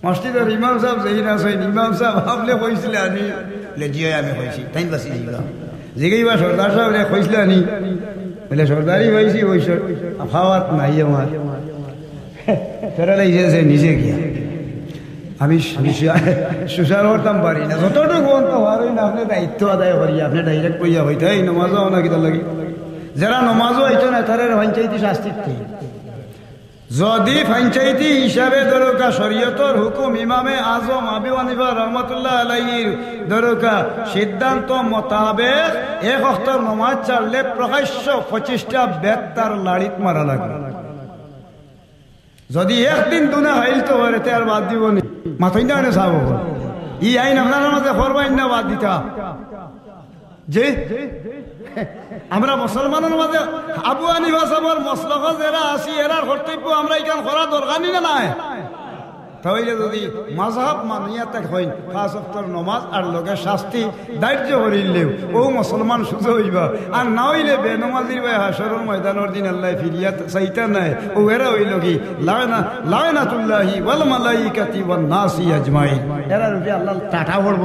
মসজিদের ইমাম সাহেব যেই না সেই ইমাম সাহেব ভাবলে কইছিলে আনি জিয়াই আমি কইছি তাই বাসি জিগাইবা সর্দার সাহেব কইছিলে আনি বলে সর্দারি হয়েছি ওই খাওয়াত নাই আমার ফেরা লাগছে নিজে গিয়া আমি সুসার করতাম পারি না যতটুকু অন্ত হওয়ারই না আপনি দায়িত্ব আদায় করি আপনি ডাইরেক্ট কইয়া হইতে এই নমাজও না কিতা লাগে যারা নমাজও হইতো না তারা পঞ্চায়েতি শাস্তির থেকে যদি পঞ্চায়েতি হিসাবে দরকা শরীয়তর হুকুম ইমামে আজম আবু হানিফা রহমাতুল্লাহ আলাইহির দরকা সিদ্ধান্ত মোতাবেক এক ওয়াক্তের নামাজ ছাড়লে প্রকাশ্য 25টা বেত তার লাড়িত মারা লাগবে যদি একদিন দুনা হইল তো হরে আর বাদ দিব নি মাথায় না চাব ই আইন আপনার মাঝে করবাইন না বাদ দিতা যে আমরা মুসলমানের মাঝে আবু হানিফা সাহেবের মসলক যারা আছি এরার কর্তব্য আমরা এখান করা দরকার না নাই তাহলে যদি মাযহাব মানিয়াতে হইন 5 ওয়াক্তের নামাজ আর লগে শাস্তি দাহ্য করিলেও ও মুসলমান সুযোগ হইবা আর না হইলে বেনমাজির ভাই হাশরের ময়দানের দিন আল্লাহ ফিরিয়া চাইতা নাই ও এরা হইল কি লানাতুল্লাহি ওয়াল মালাইকাতি ওয়ান নাসি আজমাইন এরা রূপে আল্লাহ টাটা পড়ব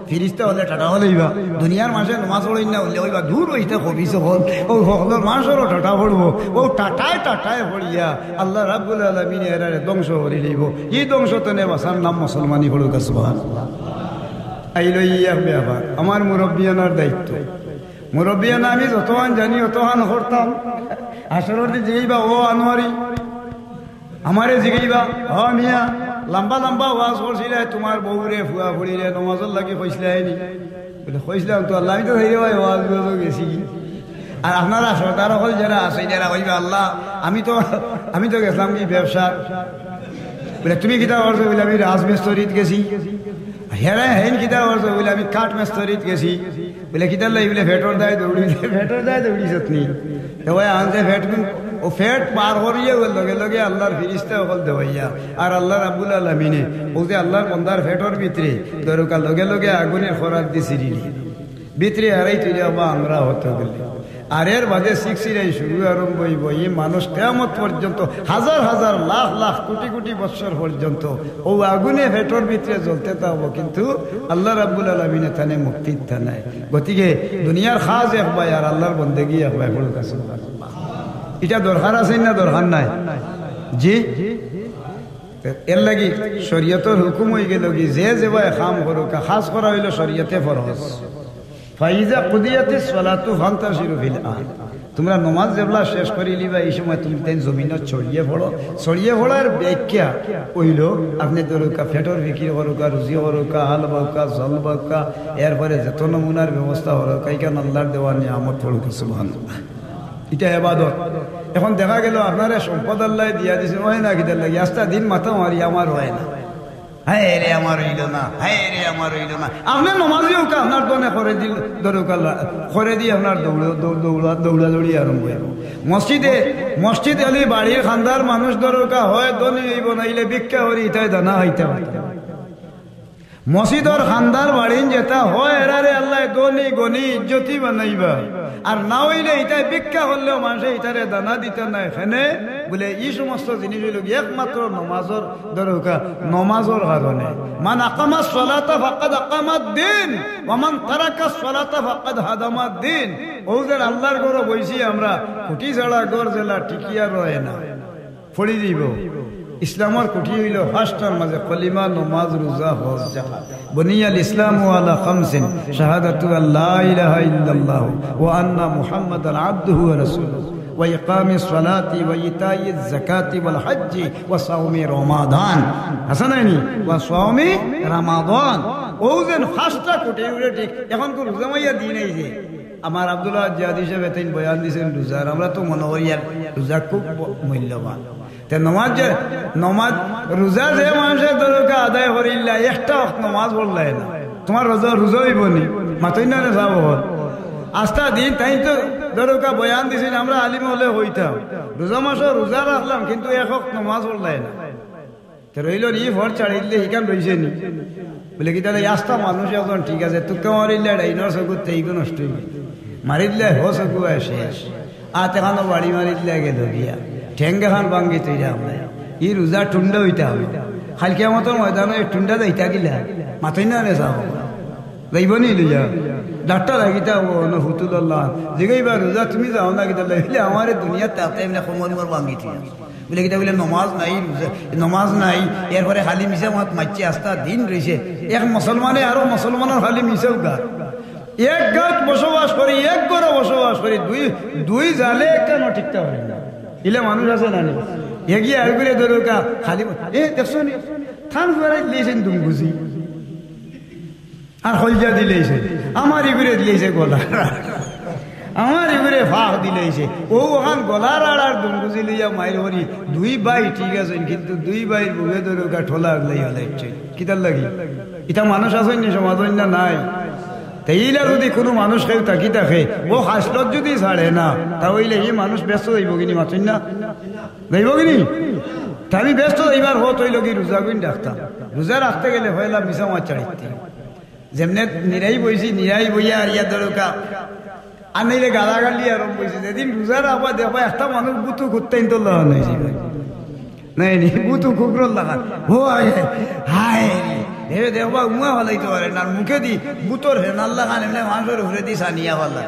ফিরিস্তা হলে টাটা হলেইবা দুনিয়ার মানুষের নামাজ পড়ই না হলে হইবা দূর হইতে কবিস হল ও সকলের মানুষেরও টাটা পড়বো ও টাটায় পড়িয়া আল্লাহ রাব্বুল আলামিন এরারে ধ্বংস করে লইব এই ধ্বংস তেনে বাসার নাম মুসলমানি হলুক সুবহানাল্লাহ আইল ইয়া ব্যাপার আমার মুরব্বিয়ানার দায়িত্ব মুরব্বিয়ানা আমি যতক্ষণ জানি অতক্ষণ করতাম আসরের দিন জিগাইবা ও আনোয়ারি আমারে জিগাইবা হ মিয়া লম্বা লম্বা ওয়াজ করছিলে তোমার বউরে ফুয়া ফুড়িরে নমাজের লাগি কইছিলাইনি বলে কইছিলাম তো আল্লাহ আমি তো হেরে ভাই ওয়াজ গেছি আর আপনারা সরকার হল যারা আছে যারা কইবা আল্লাহ আমি তো গেছিলাম কি ব্যবসা বলে তুমি কিতা করছো বলে আমি রাজমিস্ত্রিত গেছি হেন কিতা করছো বলে আমি কাঠ মিস্ত্রিত গেছি বলে কিতার লাই বলে ফেটর দায় দৌড়িছত নি ভাই আনছে ফেট ও ফেট পার করিয়ে লগে লগে আল্লাহর ফিরিস্তা সকল দেওয়াইয়া আর আল্লাহ রাব্বুল আলামিনে ও যে আল্লাহর বন্দার ফেটর ভিতরে দরকার লগে লগে আগুনের খরাত দিছিলি ভিতরে আড়াই তুই বা আমরা হতে গেলে আর এর বাদে শিখছিরাই শুরু আরম্ভ হইব এই মানুষ কিয়ামত পর্যন্ত হাজার হাজার লাখ লাখ কোটি কোটি বছর পর্যন্ত ও আগুনে ফেটর ভিতরে জ্বলতে থাকবো কিন্তু আল্লাহ রাব্বুল আলামিনে তানে মুক্তি নাই গতিকে দুনিয়ার খাজ এক ভাই আর আল্লাহর বন্দেগি এক ভাই বড় কাছে এটা দরকার আছে না দরকার নাই জি এর লাগি শরীয়তের হুকুম হয়ে গেল কি যে ভাই কাম করুক খাস করা হইল শরীয়তে ফরজ ফাইজা কুদিয়াতিস সালাতু ফান্তাশিরু ফিল আরদ তোমরা নামাজ যেবলা শেষ করি লিবা এই সময় তুমি তেন জমিনত ছড়িয়ে পড়ার ব্যাখ্যা হইল আপনি দরকা ফেটর বিক্রি করুকা রুজি করুকা হাল বাউকা জল বাউকা এরপরে যত নমুনার ব্যবস্থা হরকা ইকান আল্লাহর দেওয়া নিয়ামত পড়ুক সুবহানাল্লাহ এটা ইবাদত এখন দেখা গেল আপনারা সম্পদ আল্লাহ দিয়া দিছে হয় না কিদার লাগি আস্তা দিন মাথা মারি আমার হয় না হায় রে আমার হইল না আপনার নমাজি হোক আপনার দনে করে দিল দরকাল্লা করে দিয়ে আপনার দৌড়াদৌড়ি আরম্ভ হইব মসজিদ আলি বাড়ির খান্দার মানুষ দরকার হয় দনে হইব নাইলে ভিক্ষা করি ইতাই দানা হইতে মসজিদর খান্দার বাড়িন যেটা হয় এরারে আল্লাহ দনি গনি ইজ্জতি বানাইবা আর না হইলে এটাই ভিক্ষা করলেও মানুষে এটারে দানা দিতে না এখানে বলে এই সমস্ত জিনিস হইল একমাত্র নমাজর দরকার নমাজর কারণে মান আকামাস সালাতা ফাকাদ আকামাদ দ্বীন ওয়া মান তারাকাস সালাতা ফাকাদ হাদামাদ দ্বীন ও যে আল্লাহর ঘর বইছি আমরা খুঁটি ছাড়া ঘর জেলা টিকিয়া রয় না ফড়ি দিব ইসলামের কুঠি হইল ফার্স্টার মাঝে কলিমা নমাজ রোজা হজ যাকাত বুনিয়াল ইসলামু আলা খামসিন শাহাদাতু আল্লা ইলাহা ইল্লাল্লাহ ওয়া আন্না মুহাম্মাদান আবদুহু ওয়া রাসূলুহু ওয়া ইকামিস সালাতি ওয়া ইতাইয়িজ যাকাতি ওয়াল হজ্জি ওয়া সাওমি রমাদান হাসানাইনি ওয়া সাওমি রমাদান ওজন ফার্স্টটা কুঠি হইল ঠিক এখন কোন রোজা মাইয়া দিন এই যে আমার আব্দুল্লাহ জাদি সাহেব তাই বয়ান দিয়েছেন রোজার আমরা তো মনে করি আর রোজা খুব মূল্যবান নমাজ নমাজ রোজা যে মানুষের দরকার আদায় করিল্লা একটা নমাজ পড়লাই না তোমার রোজা রোজা হইব নি মাতই না যাব আস্থা দিন তাই তো দরকার বয়ান দিছেন আমরা আলিম হলে হইতাম রোজা মাসে রোজা রাখলাম কিন্তু একক নমাজ পড়লাই না রইল নি ভর চাড়িলে হিকান রইছে নি বলে কি তাহলে আস্থা মানুষ এখন ঠিক আছে তোকে মারিলে ডাইনর চকুত তেইগো নষ্ট হইবে মারিলে হো চকু শেষ আত এখানো বাড়ি মারিলে গেল গিয়া ঠেঙ্গে খান ভাঙ্গি তৈরি আমরা ই রোজা টুন্ডা হইতে হবে খালকিয়া মতন ময়দানে টুন্ডা যাইতা গিলা মাথই না রে যাও যাইব নি লইয়া ডাক্তার লাগিতা ও হুতুল্লাহ জিগাইবা রোজা তুমি যাও না গিতা লাইলে আমার দুনিয়া তাতে এমনি সময় মোর ভাঙ্গি থিয়া বলে কিতা বলে নমাজ নাই এরপরে খালি মিশে মত মাইছে আস্তা দিন রয়েছে এক মুসলমানে আরো মুসলমানের খালি মিশেও গা এক গাছ বসবাস করি এক ঘরে বসবাস করি দুই জালে কেন ঠিকটা হয় না ইলে মানুষ আছে না এগিয়ে আর করে দরকা খালি দেখছো নি থান ফেরাই দিয়েছেন তুমি বুঝি আর হলজা দিলেছে আমার ইগুরে দিলেছে গলা আমার ইগুরে ফাঁক দিলেছে ও ওখান গলার আর দুমগুজি লইয়া মাইর হরি দুই ভাই ঠিক আছে কিন্তু দুই ভাইয়ের বুকে দরকা ঠোলা লাগলাই হলাইছে কিতার লাগি এটা মানুষ আছে নি সমাজ না নাই তাইলা যদি কোনো মানুষ কেউ তাকি থাকে ও হাসলত যদি ছাড়ে না তাহলে এই মানুষ ব্যস্ত যাইব কিনি মাতুন না যাইব কিনি আমি ব্যস্ত যাইবার হত হইল কি রোজা গুণ ডাকতাম রোজা রাখতে গেলে হইলা মিশা মাছ চাড়িতে যেমনে নিরাই বইছি নিরাই বইয়া আর ইয়া দরকা আর নাইলে গালাগালি আরম্ভ হয়েছে যেদিন রোজা রাখবা দেখবা একটা মানুষ বুতু ঘুরতেই তো লাগান হয়েছে নাই নি বুতু কুকুর লাগান ও হায় হে দেখবা উমা হলাইতে পারে না মুখে দি বুতর হে নাল্লা খান এমনি মানুষের ঘুরে দি সানিয়া হল্লা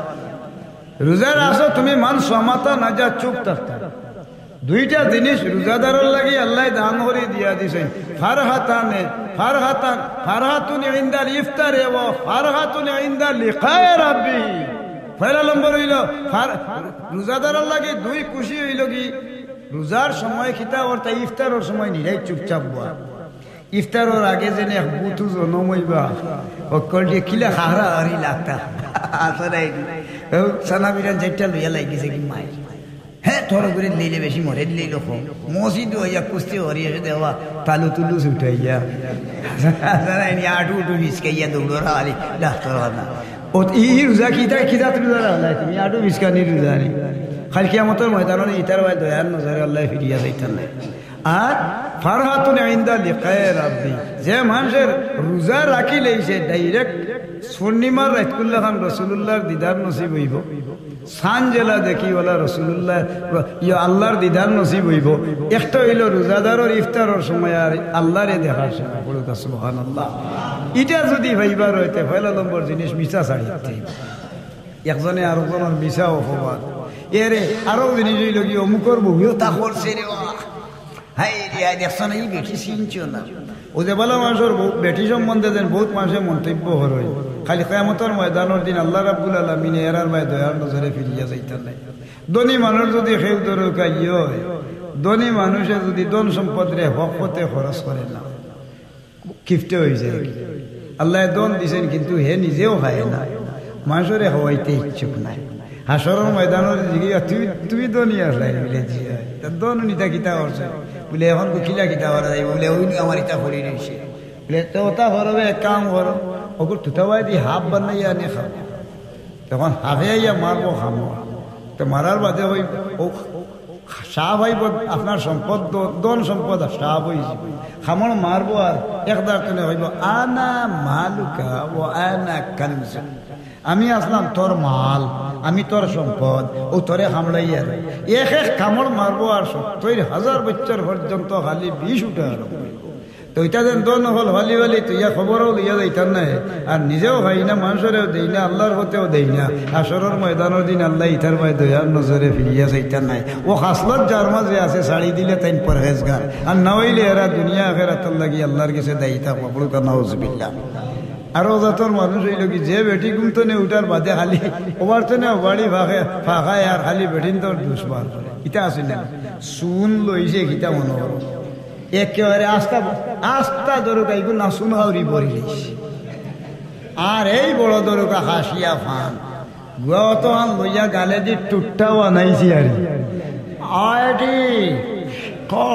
রোজার আসো তুমি মান সমাতা না যা চুপ থাকতা দুইটা জিনিস রোজাদারের লাগি আল্লাহ দান করে দিয়া দিছেন ফারহাতুন ইনদাল ইফতারে ওয়া ফারহাতুন ইনদাল লিকায়ে রাব্বি পয়লা নম্বর হইল রোজাদারের লাগি দুই খুশি হইল কি রোজার সময় খিতা ওর তাই ইফতারের সময় নিরাই চুপচাপ বয়া ইফতারের আগে যেনে বুতু জনমইবা অকল দিয়ে কিলা খাহরা হারি লাগতা আসলে সানা বিরান যেটা লইয়া লাগিছে কি মাই হ্যাঁ থর করে লইলে বেশি মরে লইল মসজিদ হইয়া কুস্তি হরিয়ে দেওয়া তালু তুলু উঠাইয়া আটু উঠু ভিসকাইয়া দৌড়া হারি ডাক্তার না ও ই রোজা খিতা তুমি তুমি আটু ভিসকানি রোজা নি খালি কিয়ামতের ময়দানে ইতার ভাই দয়ার নজরে আল্লাহ ফিরিয়া যাইতেন না আর ফারহাতুন ইনদা লিকায়ে রাব্বি যে মানুষের রোজা রাখি লইছে ডাইরেক্ট পূর্ণিমার রাতকুল্লাহ খান রাসূলুল্লাহর দিদার নসিব হইব সান জেলা দেখি ওলা রাসূলুল্লাহ আল্লাহর দিদার নসিব হইব একটা হইল রোজাদারের ইফতারের সময় আর আল্লাহরে দেখার সময় বলুকা সুবহানাল্লাহ এটা যদি ভাইবার হইতে পয়লা নম্বর জিনিস মিছা ছাড়িতে একজনে আরেকজনের মিছা অপবাদ এরে আরো জিনিস হইল কি অমুকর বহিও তা করছে রে হাই রিয়া দেখছো না এই বেটি চিনছো না ও যে বলা মানুষের বেটি সম্বন্ধে যেন বহুত মানুষের মন্তব্য হরই খালি কিয়ামতের ময়দানের দিন আল্লাহ রাব্বুল আলামিন এরার মায় দয়ার নজরে ফিরিয়া যাইতেন নাই ধনী মানুষ যদি খেউ দরকার হয় ধনী মানুষে যদি ধন সম্পদ রে হকতে খরচ করে না কিফটে হয়ে যায় আল্লাহ ধন দিছেন কিন্তু হে নিজেও খায় না মানুষের হওয়াইতে ইচ্ছুক নাই হাসরের ময়দানের জিজ্ঞাসা তুমি ধনী আসলাই বলে জি ধন নিতা কিতা করছে বলে এখন কিলা কিতা করা যায় বলে ওই আমার ইটা করি রয়েছে বলে তো ওটা করবে এক কাম করো ওকে তুতাবাই দিয়ে হাফ বানাইয়া আনে খাও তখন হাফে আইয়া মারবো খামো তো মারার বাদে ওই ও সাপ হইব আপনার সম্পদ ধন সম্পদ সাপ হয়েছে খামর মারবো আর একদার তুলে হইব আনা মালুকা ও আনা কানজু আমি আসলাম তোর মাল আমি তোর সম্পদ ও তোরে হামলাইয়া এক এক কামড় মারবো আর ৭০,০০০ বছর পর্যন্ত খালি বিষ উঠে তো ওইটা যেন দোন হল হলি হলি তো ইয়া খবরও লইয়া যাইতার নাই আর নিজেও হয় না মানুষেরও দেই না আল্লাহর হতেও দেই না হাসরের ময়দানের দিন আল্লাহ ইতার ভাই দয়ার নজরে ফিরিয়া যাইতার নাই ও খাসলত যার মাঝে আছে শাড়ি দিলে তাই পরহেজগার আর না হইলে এরা দুনিয়া আখিরাতের লাগি আল্লাহর কাছে দায়ী থাকবো বলুক নাউজুবিল্লাহ। আরো যতর মানুষ হইল কি যে বেটি গুমতো নে উঠার বাদে খালি ওবার তো না বাড়ি ফাঁকায় আর খালি বেটিন তোর দুষ্বার করে ইটা আছে না শুন লইছে কিতা মনে করো একেবারে আস্তা আস্তা দরকা এগুলো না শুন হাউরি পড়িলিস আর এই বড় দরকা হাসিয়া ফান গুয়া তো আন লইয়া গালে দি টুটটাও আনাইছি আর আয়টি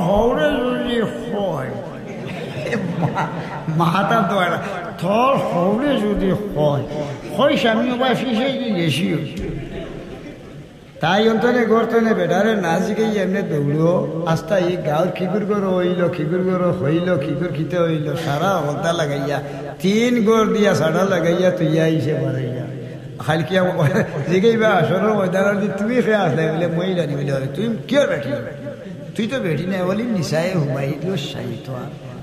হৌরে যদি হয় মাহাতার তো থর হৌরে যদি হয় স্বামী বা ফিসে গেছি তাই অন্তনে গর্তনে বেটারে না জিকেই এমনি দৌড়ো আস্তা এই গাঁর খিগুর গরো হইল খিগুর গরো হইল খিগুর খিতে হইল সারা হলতা লাগাইয়া 3 গড় দিয়া সাড়া লাগাইয়া তুইয়া আইসে বাড়াইয়া খালকিয়া জিকেই বা আসরের ময়দানের দিন তুমি খেয়ে আসলে বলে মহিলা নি বলে তুই কিয় বেঠি তুই তো বেঠি নাই বলি নিশায় হুমাই দিল সাই তো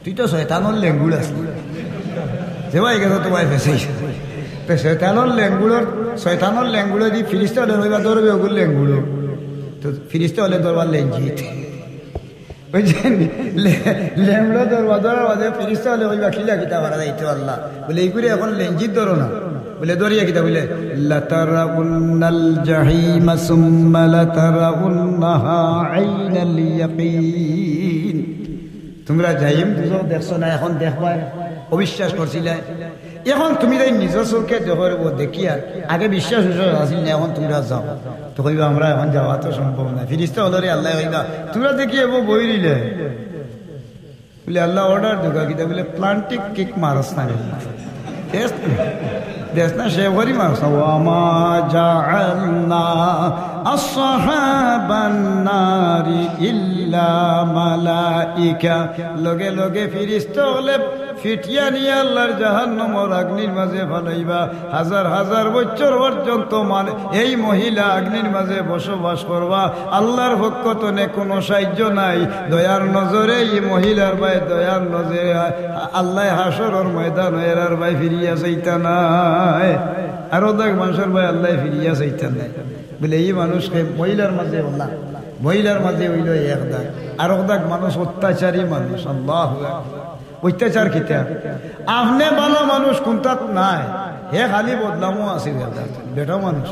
তুই তো শয়তানোর লেঙ্গুল আসলি যে ভাই গেছো তোমায় ফেসেছে শয়তানোর লেঙ্গুলো দি ফিরিস্তা হলে হইবা ধরবে ওগুলো লেঙ্গুলো তো ফিরিস্তা হলে ধরবার লেঞ্জিত বুঝছেন লেঙ্গুলো ধরার বাদে ফিরিস্তা হলে হইবা খিলা কিতা মারা যাইতে আল্লাহ বলে এই করে এখন লেঞ্জিত ধরো না বলে দরিয়া কিতা বলে লাতারাউন্নাল জাহিম সুম্মা লাতারাউন্নাহা আইনাল ইয়াকিন তোমরা জাহিম দুজো দেখছো না এখন দেখবা অবিশ্বাস করছিলে এখন তুমি তাই নিজের চোখে দেখো দেখিয়া আগে বিশ্বাস আসিল না এখন তোমরা যাও তো কইবা আমরা এখন যাওয়া তো সম্ভব না ফিরিস্তা হলরে আল্লাহ হইবা তোমরা দেখি এবো বই দিলে বলে আল্লাহ অর্ডার দুগা কিতা বলে প্লান্টিক কিক মারস না দেশ না সে ভরি মারস ওয়ামা জাআলনা আসহাবান নারি ইল্লা মালাইকা লগে লগে ফিরিস্তা হলে ফিটিয়া নিয়ে আল্লাহর জাহান্নামের অগ্নির মাঝে ফেলাইবা হাজার হাজার বছর পর্যন্ত মানে এই মহিলা অগ্নির মাঝে বসবাস করবা আল্লাহর পক্ষ থেকে কোনো সাহায্য নাই দয়ার নজরে এই মহিলার ভাই দয়ার নজরে আল্লাহ হাসরের ময়দান এরার ভাই ফিরিয়া যাইতা নাই আরো দেখ মানুষের ভাই আল্লাহ ফিরিয়া যাইতা নাই বলে এই মানুষকে মহিলার মাঝে আল্লাহ মহিলার মাঝে হইল এক দাগ আর দাগ মানুষ অত্যাচারী মানুষ আল্লাহ অত্যাচার কিতা আপনি ভালো মানুষ কোনটাত নাই হে খালি বদলামও আছে বেটা মানুষ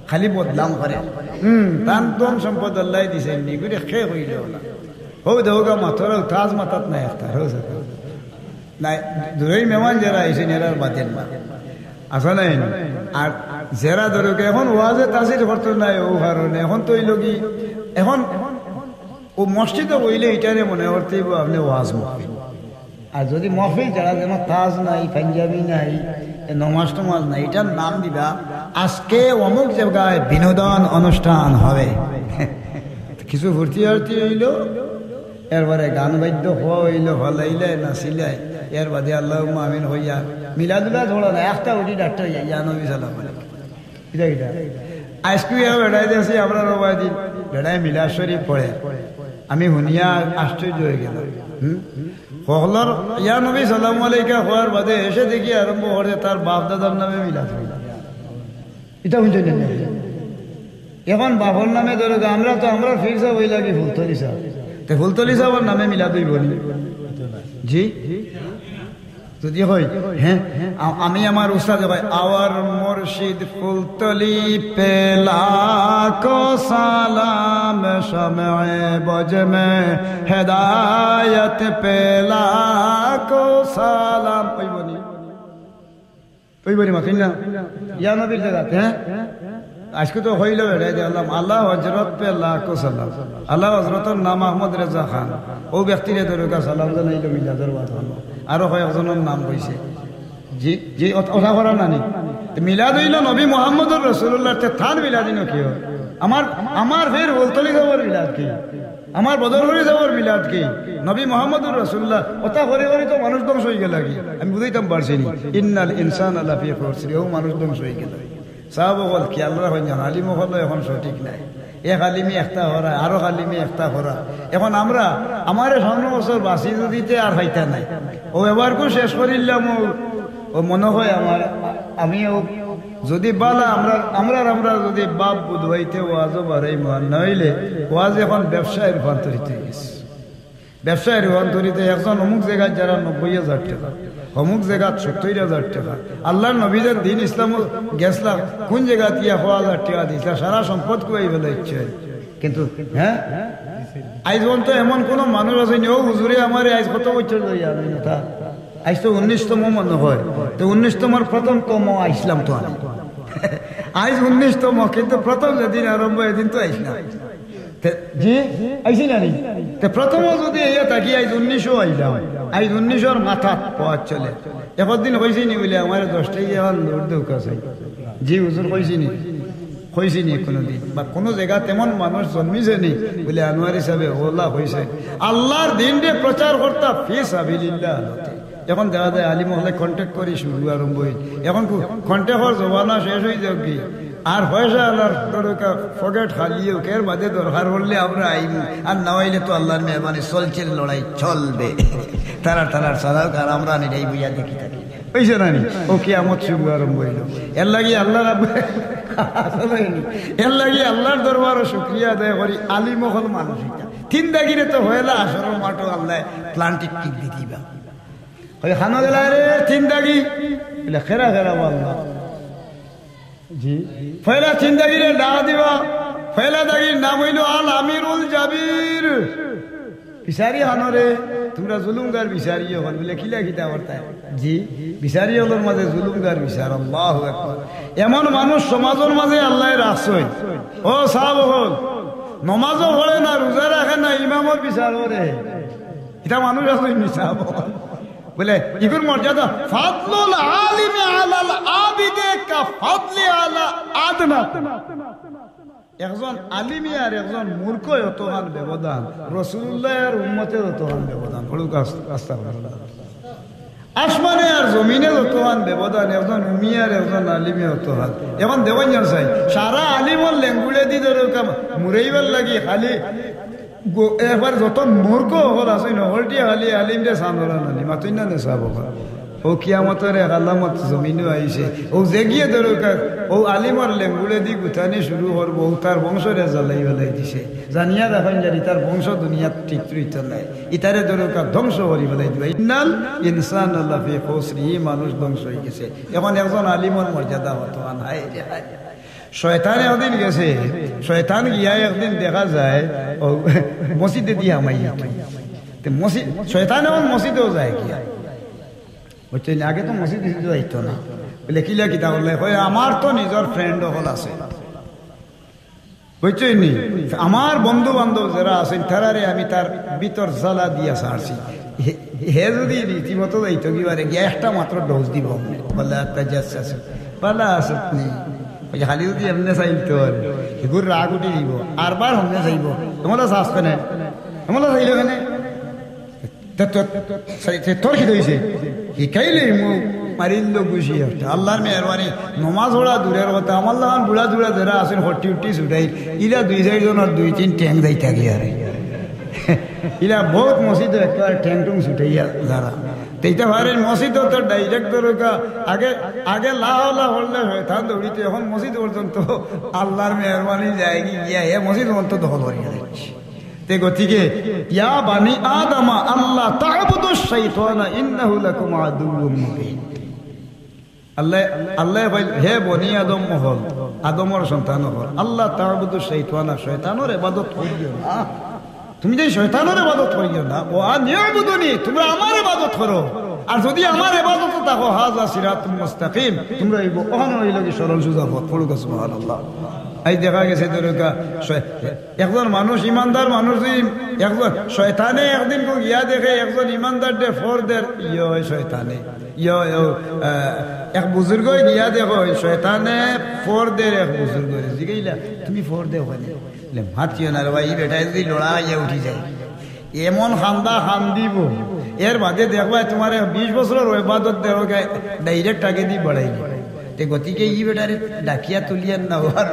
খালি বদলাম করে তান দম সম্পদ আল্লাহ দিছে নিগুড়ে খে হইল হো দেওগা মাথরা তাজ মাতাত নাই একটা হয়েছে নাই দূরেই মেহমান যারা আইসেন এরার বাতেন না আসা নাই আর যারা ধরুক এখন ওয়াজে তাসির করতে নাই ও কারণে এখন তো এই লগি এখন ও মসজিদে বইলে এটারে মনে করতে আপনি ওয়াজ মহফিল আর যদি মহফিল যারা যেন তাজ নাই পাঞ্জাবি নাই নমাজ টমাজ নাই এটার নাম দিবা আজকে অমুক জায়গায় বিনোদন অনুষ্ঠান হবে কিছু ভর্তি আরতি হইল এরপরে গান বাদ্য হওয়া হইল হলাইলে নাচিলে এর বাদে আল্লাহ আমিন হইয়া মিলাদুল্লাহ ধরো না একটা উঠি ডাক্তার ইয়া নবী সালাম এটা এটা আইসক্রিম বেড়াই দিয়েছি আমরা রবাই দিন বেড়াই মিলাদ শরীফ পড়ে আমি শুনিয়া আশ্চর্য হয়ে গেল হকলার ইয়া নবী সালাম আলাইকা হওয়ার বাদে এসে দেখি আরম্ভ করে তার বাপ দাদার নামে মিলাদ এটা শুনছেন এখন বাপর নামে ধরে আমরা ফিরসা বই লাগি ফুলতলি সাহ ফুলতলি সাহেবের নামে মিলাদ হইব জি যদি হয় হ্যাঁ আমি আমার উস্তাদ ভাই আওয়ার মুর্শিদ ফুলতলি পেলা কো সালাম শামে বজমে হেদায়ত পেলা কো সালাম ওইবনি মাখিন না ইয়া নবীর জায়গাতে হ্যাঁ আজকে তো হইল বেড়াই দিলাম আল্লাহ হজরত পে লাখো সালাম আল্লাহ হজরতর নাম আহমদ রেজা খান ও ব্যক্তিরে দরকার সালাম জানাইল মিলাদর বাদ আরো কয়েকজনের নাম কইছে জি জি কথা করা নানি মিলাদ হইল নবী মোহাম্মদুর রাসূলুল্লাহ তে থান মিলাদিন কি আমার ফের বলতলি যাবার মিলাদ কি আমার বদরগড়ি যাবার মিলাদ কি নবী মোহাম্মদুর রাসূলুল্লাহ ওটা করে করে তো মানুষ ধ্বংস হয়ে গেল কি আমি বুঝাইতাম পারছি ইন্নাল ইনসানা লাফি খুসর ও মানুষ ধ্বংস হয়ে গেল সাহাব বল কি আল্লাহ হয় জান আলিম হলো এখন সঠিক নাই এক আলিমি একটা হরা, আরো আলিমি একটা হরা। এখন আমরা আমার 5 বছর বাঁচি যদিতে আর হাইতা নাই, ও এবারকু শেষ করিলাম। ও মনে হয় আমিও যদি বালা আমরা যদি বাপ বুধবাইতে ওয়াজও বাড়াই মান নইলে ওয়াজ এখন ব্যবসায় রূপান্তরিত হয়ে গেছে। ব্যবসায় রূপান্তরিত একজন অমুক জায়গায় যারা 90,000 টাকা, অমুক জায়গা 70,000 টাকা। আল্লাহর নবীদের দিন ইসলাম গেছলাম কোন জায়গা দিয়া 1,000 টাকা দিয়েছিল, সারা সম্পদ কুয়াই বলে ইচ্ছে। কিন্তু হ্যাঁ আজ পর্যন্ত এমন কোন মানুষ আসেনি ও হুজুরে আমার আজ কত বছর ধরে আমি কথা আজ তো 19তম মনে হয়, তো 19তম প্রথমতম আইসলাম তো আমি আজ 19তম, কিন্তু প্রথম যেদিন আরম্ভ এদিন তো আইসলাম। জি আইসি না প্রথম যদি থাকি আজ 1900 আইলাম, আজ 1900 মাথা পাওয়া চলে। একদিন হয়েছি নি বলে আমার 10টাই এখন দৌড় দৌকা চাই। জি হুজুর হয়েছি নি কোনোদিন, বা কোনো জায়গা তেমন মানুষ জন্মিছে নি বলে আনোয়ার হিসাবে ওলা হয়েছে। আল্লাহর দিন দিয়ে প্রচার করতা ফি সাবিলিল্লাহ। এখন দেখা যায় আলিম হলে কন্ট্যাক্ট করি শুরু আরম্ভ হই। এখন কন্ট্যাক্টর জমানা শেষ হয়ে যাও কি আর পয়সা আল্লাহর ফগেট খালিও কের বাদে দরকার বললে আমরা আইব, আর না হইলে তো আল্লাহর মেহরবানি চলছে, লড়াই চলবে। তারার সারাও আর আমরা নিটাই বুঝা দেখি থাকি হয়েছে না নি। ও কিয়ামত শুরু আরম্ভ হইল। এর লাগি আল্লাহর আল্লাহর দরবার শুক্রিয়া আদায় করি। আলিম হল মানুষ তিন দাগিরে তো হইলা আসর মাঠো আল্লাহ প্লান্টিক টিক দিবা খানা দিলা রে তিন দাগি খেরা আল্লাহ। জি পয়লা তিন দাগিরে ডাক দিবা। পয়লা দাগির নাম হইল আল আমিরুল জাবির। বিচারি হানরে তোমরা জুলুমগার বিচারি হল বলে কিলা খিতা করতায়। জি বিচারি হলোর মাঝে জুলুমগার বিচার। আল্লাহু আকবার। এমন মানুষ সমাজের মাঝে আল্লাহ রাখছই। ও সাহাব হল নমাজও পড়ে না, রোজা রাখে না, ইমামর বিচার করে। এটা মানুষ আছে সাহাব বলে ইগুর মর্যাদা ফাদলুল আলিমি আলাল আবিদে কা ফাদলি আলা আদনা। একজন আলিমি আর একজন মূর্খ অতহান ব্যবধান, রাসূলুল্লাহ আর উম্মতের অতহান ব্যবধান। আসমানে আর জমিনে অতহান ব্যবধান, একজন উমি আর একজন আলিমি অতহান। এখন দেওয়ান চাই সারা আলিমর লেঙ্গুলে দি ধরে মুরাইবার লাগি খালি এবার যত মূর্খ হল আছে নহলটি খালি আলিম রে চান্দরা নালি মাতই না চাব। ও কিয়ামতরে আলামত জমিনও আইছে। ও জেগিয়ে দরকার ও আলিমর লেঙ্গুলে দি গুথানি শুরু করবো। তার বংশরে জ্বালাই বেলাই দিছে, জানিয়া দেখেন জানি তার বংশ দুনিয়াত ঠিক রইত নাই। ইতারে দরকার ধ্বংস করি বেলাই দিবা। ইন্নাল ইনসান আল্লাহ ফি খুসরি, মানুষ ধ্বংস হয়ে গেছে। এখন একজন আলিমর মর্যাদা হতো হায় রে হায়। শয়তান একদিন গেছে, শয়তান গিয়া একদিন দেখা যায় ও মসজিদে দিয়া মাইয়া মসজিদ। শয়তান এখন মসজিদেও যায় গিয়া বুঝছেন, আগে তো মসজিদে যাইতো না। বলে কিলা কিতা বললে হয় আমার তো নিজের ফ্রেন্ড হল আছে বুঝছেন নি, আমার বন্ধু বান্ধব যারা আছেন তারারে আমি তার ভিতর জ্বালা দিয়া ছাড়ছি। হে যদি রীতিমতো যাইতো কিবারে গিয়া একটা মাত্র ডোজ দিব বলে একটা যাচ্ছে আছে পালা আছে খালি যদি এমনি চাইতে পারে সেগুর রাগ উঠি দিব আরবার হমনে চাইব তোমাদের চাষ কেনে তোমাদের চাইল কেনে তোর কি হয়েছে শিকাইলে মোক মারিল গুছি আল্লাহর মেহরবানি। নমাজ ওড়া দূরের কথা আমার লাগান বুড়া দুড়া যারা আছেন হটি উঠি ছুটাই ইরা 2-4 আর 2-3 ট্যাং যাই থাকি আর ইরা বহুত মসজিদ একটা ট্যাং টুং ছুটাইয়া যারা এইটা ভারে মসজিদ তো ডাইরেক্ট দরকা আগে লাহলা হলে শয়তান দৌড়িতে এখন মসজিদ পর্যন্ত আল্লাহর মেহরবানি যায় গিয়া এ মসজিদ পর্যন্ত দখল করিয়া যাচ্ছে। তে গতিকে ইয়া বানি আদমা আল্লাহ তা'বুদুশ শাইতানা ইন্নাহু লাকুম আদুউম মুবিন। আল্লাহ হে বনি আদম মহল, আদমর সন্তান হল আল্লাহ তা'বুদুশ শাইতানা, শয়তানের ইবাদত করিও না। তুমি যে শয়তানের ইবাদত করিও না, ও আনিয়াবুদুনি, তোমরা আমার ইবাদত করো। আর যদি আমার ইবাদত থাকো হাযা সিরাতুম মুস্তাকিম, তোমরা এই ওখানে হইল কি সরল সোজা পথ। পড়ুক সুবহানাল্লাহ। এই দেখা গেছে দরকা একজন মানুষ ইমানদার মানুষ একজন শয়তানে একদিন গিয়া দেখে একজন ইমানদার দে ফর দের শয়তানে এক বুজুর্গ গিয়া দেখো শয়তানে ফর দের এক বুজুর্গ জিগাইলা তুমি ফর দে ওখানে ভাতিও না রে ভাই বেটা যদি লড়া ইয়ে উঠি যায় এমন খান্দা খান দিব এর বাদে দেখবা তোমার 20 বছরের ইবাদত দেওয়া ডাইরেক্ট আগে দিয়ে বাড়াই তে গতিকে ই বেটারে ডাকিয়া তুলিয়ান না আর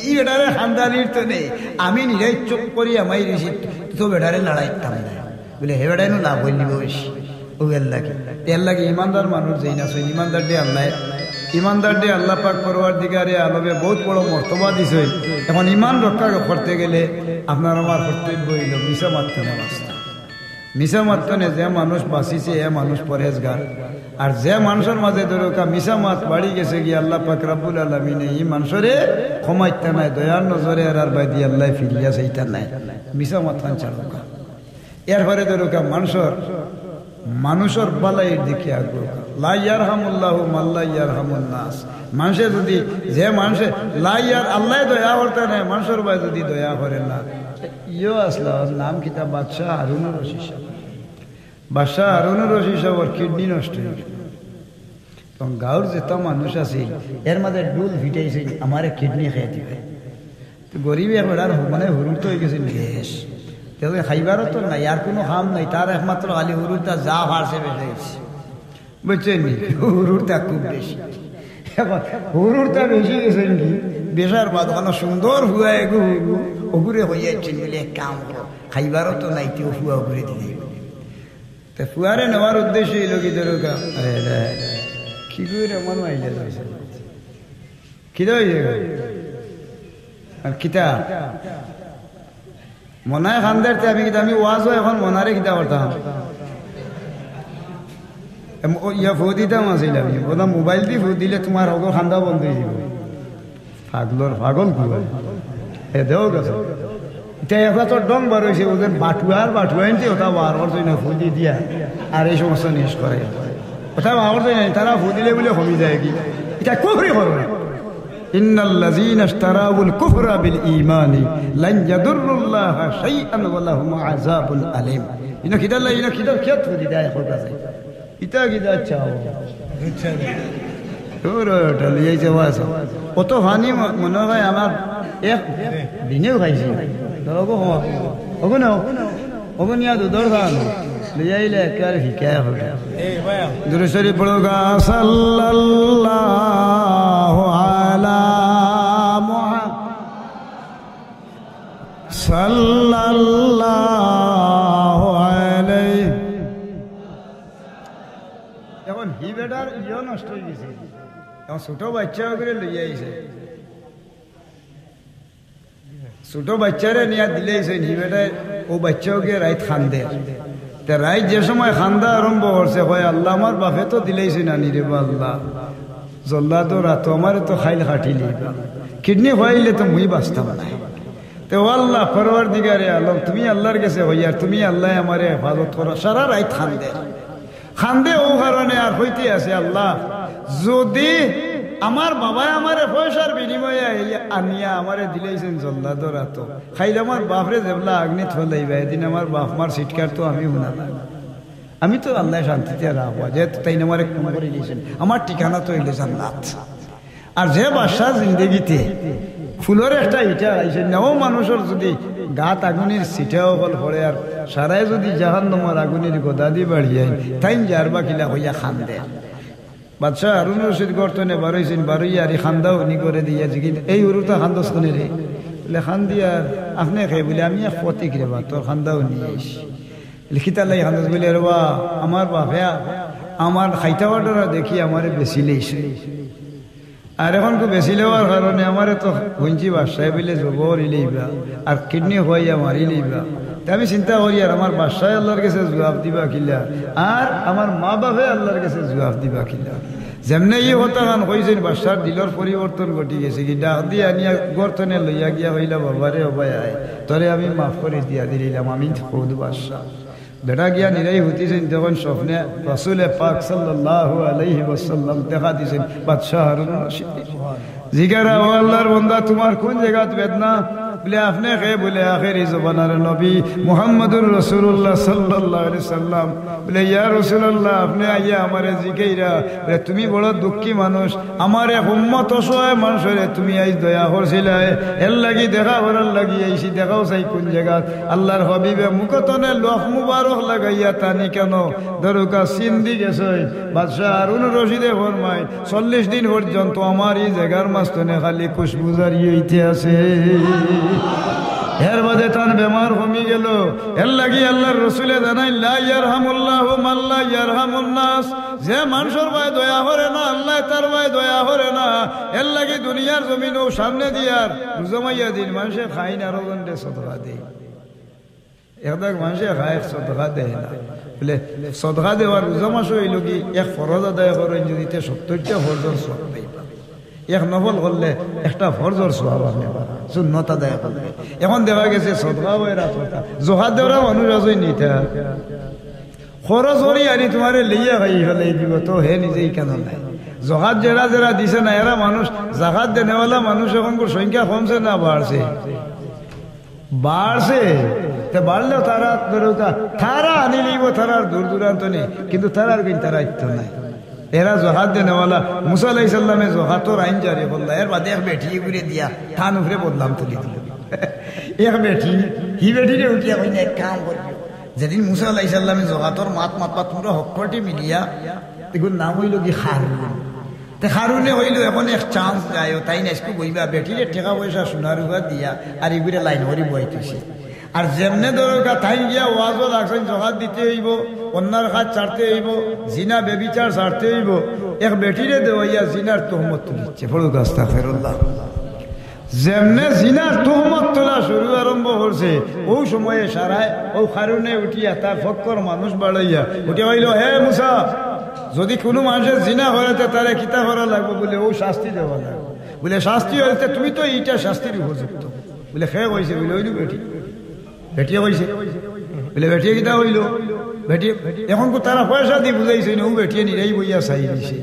ই বেটারে খানদানির তো নেই আমি নিজেই চোখ করি আমাই ঋষি তো বেটারে লড়াইতাম না বলে হে বেটাই না বললি বেশি ও এর লাগে ইমানদার মানুষ যেই না ইমানদার ডে আল্লাহ ইমানদার ডে আল্লাহ পাক পরওয়ারদিগারে আলমে বহুত বড় মর্তবা দিছে। এখন ইমান রক্ষা করতে গেলে আপনার আমার কর্তব্য হইল মিশা মারতে না বাঁচতে মিশা মারতে না যে মানুষ বাঁচিছে এ মানুষ পরেজগার আর যে মানুষের মাঝে ধরোকা মিশা মাত বাড়ি গেছে গিয়ে আল্লাহ পাক রব্বুল আলামিনে এই মানুষরে ক্ষমাইতে নাই দয়ার নজরে আর বাইদি আল্লাহ ফিরিয়া সেইটা নাই মিশা মাত খান চালুকা এরপরে ধরোকা মানুষের বালাইয়ের দিকে আগ্রহ লা ইয়ারহামুল্লাহু মাল্লা ইয়ারহামুন নাস মানুষে যদি যে মানুষে লা ইয়ার আল্লাহ দয়া করতে নাই মানুষের ভাই যদি দয়া করে না ইয়ো আসলা নাম কিতা বাদশাহ হারুনুর রশিদ সাহেব বাদশাহ হারুনুর রশিদ সাহেবের কিডনি নষ্ট হয়ে গেল তখন গাঁর যেত মানুষ আছে এর মাঝে ডুল ফিটাইছে আমারে কিডনি খেয়ে দিবে তো গরিব একবার মানে হুরুর তো হয়ে গেছে গ্যাস তাহলে খাইবারও তো নাই আর কোনো খাম নাই তার একমাত্র আলি হুরুরটা যা ভারসে বেড়ে গেছে বুঝছেন নি হুরুরটা খুব বেশি এখন হুরুরটা বেশি গেছেন কি বেশার বাদ কোনো সুন্দর হুয়া এগু ওগুরে হয়ে যাচ্ছেন বলে এক কাম করো খাইবারও তো নাই কেউ হুয়া ওগুরে দিলে তা ফুয়ারে নেওয়ার উদ্দেশ্য এই লোক ইদের কি করে মন আইলে যাইছে কিটা হয়ে আর কিতা মনায় খানদারতে আমি কিতা আমি ওয়াজও এখন মনারে কিতা করতাম ইয়া ফু দিতাম আছিল আমি ওটা মোবাইল দিয়ে ফু দিলে তোমার অগর খান্দা বন্ধ হয়ে যাব পাগল কুয়া এ দেও গেছে এটা এখন তো ডং বার হয়েছে ওদের বাটুয়া আনছে ওটা বার করছে না ফু দিয়ে দিয়া আর এই সমস্ত নিউজ করে ওটা বার করছে না তারা ফু দিলে বলে কমি যায় কি এটা কুফরি করো না ইন্নাল্লাযীনা ইশতারাউল কুফরা বিল ঈমানি লান ইয়াদুররুল্লাহা শাইআন ওয়া লাহুম আযাবুন আলীম ইনা কিদাল্লা ইনা কিদাল কিয়াত ফুদি দেয় খোদা যায় ইতা কিদা চাও আচ্ছা ওটা লিয়ে যাওয়াস কত হানি মনে হয় আমার এক দিনেও খাইছি ওগুনিয়া দুধর খান লিয়াইলে কার হিকায়া হবে দুরূদ শরীফ পড়োগা সাল্লাল্লাহু আলা মুহাম্মদ সাল্লাল্লাহু আলাইহি এখন হি বেটার ইয় নষ্ট হয়ে গেছে এখন ছোট বাচ্চা করে লইয়া আইছে ছোট বাচ্চারে নিয়ে দিলেছে হি বেটায় ও বাচ্চাকে রাইত খান্দে তে রাইত যে সময় খান্দা আরম্ভ করছে হয় আল্লাহ আমার বাপে তো দিলেছে না নিরে বা আল্লাহ জল্লা তো রাত আমার তো খাইল খাটিলি কিডনি হইলে তো মুই বাঁচতাম না তো আল্লাহ পরওয়ারদিগারে আলম তুমি আল্লাহর কাছে হইয়ার তুমি আল্লাহ আমারে হেফাজত করো সারা রাইত খান্দে ও কারণে আর হইতে আছে আল্লাহ যদি আমার বাবাই আমারে পয়সার বিনিময়ে আনিয়া আমারে দিলেছেন জল্লাদর রাত খাইলে আমার বাপরে যেবলা আগ্নি থলাইবা এদিন আমার বাপ মার সিটকার তো আমি শুনালাম আমি তো আল্লাহ শান্তিতে রাখবো যেহেতু তাই আমারে ক্ষমা করে দিয়েছেন আমার ঠিকানা তো এলে জান্নাত আর যে বাদশা জিন্দগিতে ফুলের একটা ইটা আইছে নেও মানুষের যদি গাত আগুনের সিটাও হল পড়ে আর সারাই যদি জাহান্নামের আগুনের গোদা দিয়ে বাড়িয়ে তাই যারবা কিলা হইয়া খান দেয় বাদশাহ হারুন রশিদ গর্তনে বারোইছেন বারোই আর খান্দাও নি করে দিয়েছে কিন্তু এই উরুটা খান্দস কোনে রে বলে খান দিয়া আপনি খাই বলে আমি এক পথে কিরে বা তোর খান্দাও নিয়ে এসি লিখিতালাই খান্দস বলে রেবা আমার বাপে আমার খাইতা অর্ডার দেখি আমারে বেশি লেইছে আর এখন তো বেশি লেওয়ার কারণে আমারে তো হইছি বাদশাহ বলে জবর ইলেইবা আর কিডনি হইয়া মারি লইবা আমি চিন্তা করি আর আমার বাদশাহ আল্লাহর কাছে জবাব দিবা কিলা আর আমার মা বাপে আল্লাহর কাছে জবাব দিবা কিলা যেমনে ই হতা খান কইছেন বাদশার দিলর পরিবর্তন ঘটি গেছে কি ডাক দিয়ে আনিয়া গর্তনে লইয়া গিয়া হইলা বাবারে অবাই আয় তোরে আমি মাফ করে দিয়া দিলাম আমি খোদ বাদশাহ বেটা গিয়া নিরাই হইতেছেন যখন স্বপ্নে রাসূলে পাক সাল্লাল্লাহু আলাইহি ওয়াসাল্লাম দেখা দিয়েছেন বাদশাহ হারুন রশিদ জিগারা ও আল্লাহর বান্দা তোমার কোন জায়গাত বেদনা বলে আপনি কে? বলে আখেরি জমানার নবী মুহাম্মদুর রাসূলুল্লাহ সাল্লাল্লাহু আলাইহি সাল্লাম। বলে ইয়া রাসূলুল্লাহ, আপনি আইয়া আমারে জিগাইরা, বলে তুমি বড় দুঃখী মানুষ, আমার এক উম্মত অসহায় মানুষের তুমি আজ দয়া করছিলাই, এর লাগি দেখা করার লাগি আইসি। দেখাও চাই কোন জায়গা? আল্লাহর হাবিবে মুখতনে লফ মুবারক লাগাইয়া টানি কেন দরকা সিন্ধি গেছে। বাদশাহ হারুন রশিদে ফরমায় 40 দিন পর্যন্ত আমার এই জায়গার মাঝখানে খালি খুশবু জারিয়ে আছে। এর বাদে তার বেমার কমি গেল। এর লাগি আল্লাহর রসুলে জানাই লা ইয়ারহামুল্লাহু মান লা ইয়ারহামুন নাস, যে মানুষের ভাই দয়া করে না আল্লাহ তার ভাই দয়া করে না। এর লাগি দুনিয়ার জমিনও সামনে দিয়ার রুজমাইয়া দিন মানুষে খাই না, আরো গন্ডে সদকা দেয়। একদাক মানুষে খায় সদকা দেয় না। বলে সদকা দেওয়ার রোজা মাস হইল কি এক ফরজ আদায় করেন যদি 70টা ফরজর সওয়াব পাইবা, এক নফল করলে একটা ফরজর সওয়াব আপনি পাবেন, সুন্নত আদায় করলে। এখন দেখা গেছে সদকা বইরা কথা জোহাত দেওয়া মানুষ আসই নিতা খরচ করি আনি তোমার লিয়া খাই ফেলে দিব, তো হে নিজেই কেন নাই। জহাত যারা যারা দিছে না এরা মানুষ, জাকাত দেনেওয়ালা মানুষ এখন সংখ্যা কমছে না বাড়ছে? বাড়ছে। বাড়লেও তারা তারা আনি লিব, তারা দূর দূরান্ত নেই, কিন্তু তারার কিন্তু তারা ইচ্ছা নাই। এরা জহাত দেনেওয়ালা মুসা আলাইহিস সালামে জহাতর আইন জারি করল, এর বাদে এক বেটি ঘুরে দিয়া থান উপরে বদলাম তুলি দিল। এক বেটি হি বেটিরে উঠিয়া কই না এক কাম করবি। যেদিন মুসা আলাইহিস সালামে জহাতর মাতপা তোমরা হকটি মিলিয়া এগুলো নাম হইল কি হারুন। হারুনে হইল এখন এক চান্স যায়, তাই না একটু বইবা বেটিরে টাকা পয়সা সোনার উপর দিয়া আর এগুলো লাইন করে বইতেছে। আর যেমনে দরকার তাই গিয়া ওয়াজও লাগছেন, জহাত দিতে হইব, অন্যার কাজ ছাড়তে হইব, জিনা বেবিচার ছাড়তে হইব। এক বেটিরে দেওয়াইয়া জিনার তহমত তুলিচ্ছে। ফরুক আস্তাগফিরুল্লাহ। যেমনে জিনার তহমত তোলা শুরু আরম্ভ করছে, ও সময়ে সারায় ও হারুনে উঠিয়া তার ফক্কর মানুষ বাড়াইয়া উঠিয়া হইল, হে মুসা, যদি কোনো মানুষের জিনা হরাতে তারে কিতা করা লাগবে? বলে ও শাস্তি দেওয়া লাগবে। বলে শাস্তি হইতে তুমি তো এইটা শাস্তির উপযুক্ত। বলে খেয়ে কইছে? বলে ওইল বেটি বেটিয়ে কইছে। বলে বেটিয়ে কিতা হইল? বেটিয়ে এখন তারা পয়সা দিয়ে বুঝাইছে না, ও বেটিয়ে নিরাই বইয়া চাই দিছে।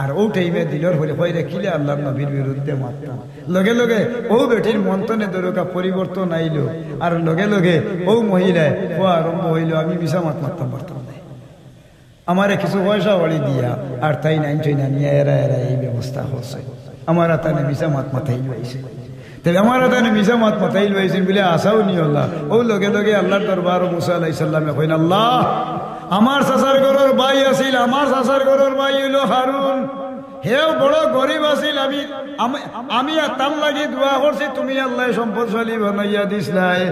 আর ও টাইমে দিলর হলে হয়ে কিলে আল্লাহ নবীর বিরুদ্ধে মারতাম। লগে লগে ও বেটির মন্থনে দরকা পরিবর্তন আইল, আর লগে লগে ও মহিলায় ও আরম্ভ হইল, আমি মিশা মারতাম পারতাম না, আমারে কিছু পয়সা বাড়ি দিয়া আর তাই নাইন টইনা নিয়ে এরা এই ব্যবস্থা হচ্ছে। আমার তানে মিশা মাথাই লইছে। তবে আমার তানে মিশা মাথাই লইছেন বলে আশাও নি আল্লাহ। ও লগে লগে আল্লাহর দরবার মুসা আলাইহিস সালামে কইন, আল্লাহ আমার চাচার ঘরের ভাই আছিল, আমার চাচার ঘরের ভাই হইল হারুন, হেও বড় গরিব আছিল, আমি তার লাগি দোয়া করছি, তুমি আল্লাহ সম্পদশালী বানাইয়া দিসলাই।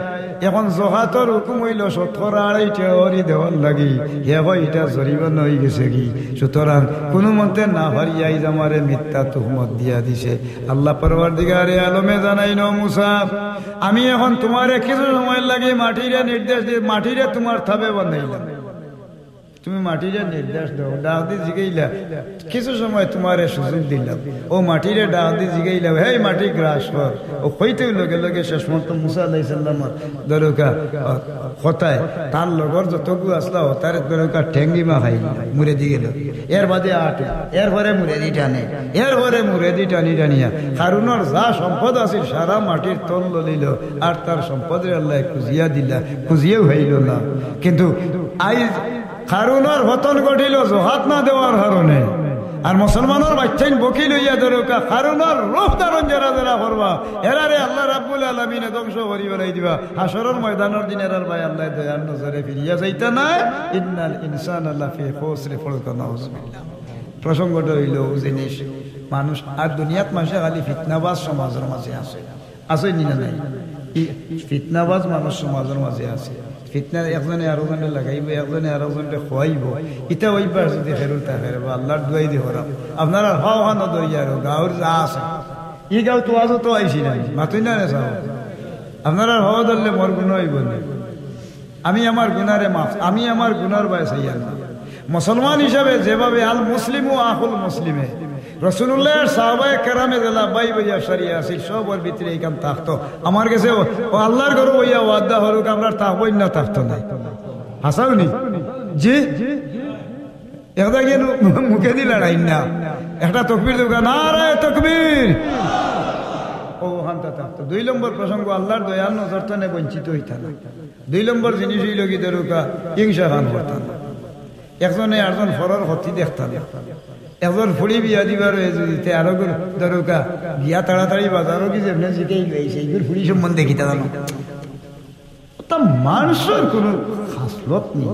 এখন জহাতর হুকুম হইল 70-2.5 ওরি দেওয়ার লাগি, হে ভাই এটা জরিমানা হয়ে গেছে কি? সুতরাং কোনো মতে না হারিয়াই আমারে মিথ্যা তুহমত দিয়া দিছে। আল্লাহ পরওয়ারদিগারে আলমে জানাই ন মুসা, আমি এখন তোমারে কিছু সময় লাগে মাটিরে নির্দেশ দিয়ে মাটিরে তোমার থাবে বানাইলাম। তুমি মাটিরে নির্দেশ দাও, ডাক দিয়ে জিগাইলা, কিছু সময় তোমার সুযোগ দিলাম। ও মাটিরে ডাক দিয়ে জিগাইলা, হে মাটি গ্রাস কর। ও কইতে লগে লগে শেষ মত মুসা আলাইহিস সালামের দরকা কথায় তার লগর যতগু আসলা তার দরকা ঠেঙ্গিমা খাই মুরে দি গেল। এর বাদে আটে, এরপরে মুরে দি টানে, এরপরে মুরে দি টানি টানিয়া হারুনের যা সম্পদ আছে সারা মাটির তল লইল, আর তার সম্পদের আল্লাহ খুঁজিয়া দিলা, খুঁজিয়েও হইল না। কিন্তু আই হারুনের পতন ঘটিল জহাত না দেওয়ার কারণে। আর মুসলমানের বাচ্চাইন বকি লইয়া দরকা হারুনের রূপ ধারণ যারা যারা করবা এরারে আল্লাহ রাব্বুল আলামিনে ধ্বংস করি বেলাই দিবা। হাসরের ময়দানের দিন এরার ভাই আল্লাহ দয়ার নজরে ফিরিয়া যাইতা না। ইন্নাল ইনসানা লাফি খুসরি ফলকা নাউজুবিল্লাহ। প্রসঙ্গটা হইল জিনিস মানুষ আর দুনিয়াত মানুষে খালি ফিতনাবাজ সমাজের মাঝে আছে, আছে নিনা নাই? ফিতনাবাজ মানুষ সমাজের মাঝে আছে। ফিতনার একজনে আরো জনে লাগাইব, একজনে আরো জনে খোয়াইব। ইটা ওইবার যদি ফেরত থাকে আল্লাহর দুয়াই দিয়ে হরাম আপনারা হাও হান দইয়া আর গাঁর যা আছে ই গাঁও তো আজও তো আইসি না মাতুই না রে সাহ আপনারা হওয়া ধরলে মোর গুণ হইব না। আমি আমার গুনারে মাফ, আমি আমার গুনার বয়স হইয়া না। মুসলমান হিসাবে যেভাবে আল মুসলিম ও আহুল মুসলিমে রসুল্লাহর সাহাবায়ে কেরামে জেলা বাই বইয়া সারিয়া আছিল, সবর ভিতরে এই কাম থাকতো। আমার কাছে ও আল্লাহর ঘর বইয়া ওয়াদা হরুক আমরা থাকবই না, থাকতো নাই। হাসাওনি জি এটা গিয়ে মুখে দি লড়াই না, একটা তকবীর দোকান আর তকবীর। ও ওখানটা থাকতো। 2 নম্বর প্রসঙ্গ আল্লাহর দয়াল নজর টানে বঞ্চিত হইতা না। 2 নম্বর জিনিস হইল কি দরুকা হিংসা খান করতাম। একজনে আরেকজন ফরর ক্ষতি দেখতাম। একজন ফুড়ি বিয়া দিবার হয়েছে দিতে আরো দরুকা বিয়া তাড়াতাড়ি বাজারও কি যেমন জিতেই গেছে এইগুলো ফুড়ি সম্বন্ধে দেখিতে জানো তা মানুষের কোনো খাসলত নেই।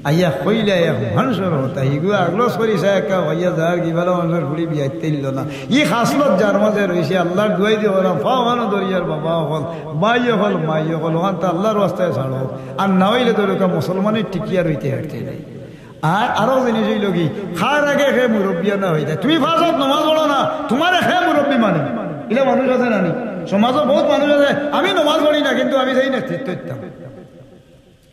আইয়া কইলে মানুষের হতা এগুলো আগলো সরিষা একা হইয়া যার কি ভালো মানুষের ফুড়ি বিয়া তেল না। ই খাসলত যার মাঝে রয়েছে আল্লাহর দুয়াই দিয়ে ওরা ফাওয়ানো দরিয়ার বাবা হল মাই হল মাই হল ওখান তো আল্লাহর রাস্তায় ছাড়ো। আর না হইলে দরুকা মুসলমানের টিকিয়া রইতে হাঁটতে নাই। আর আরো জিনিস হইল কি খার আগে খে মুরব্বিয়া না হইতে তুমি ফাঁসত নমাজ পড়ো না তোমার খে মুরব্বী মানে এটা মানুষ আছে নানি সমাজও বহুত মানুষ আছে আমি নমাজ পড়ি না কিন্তু আমি সেই নেতৃত্ব দিতাম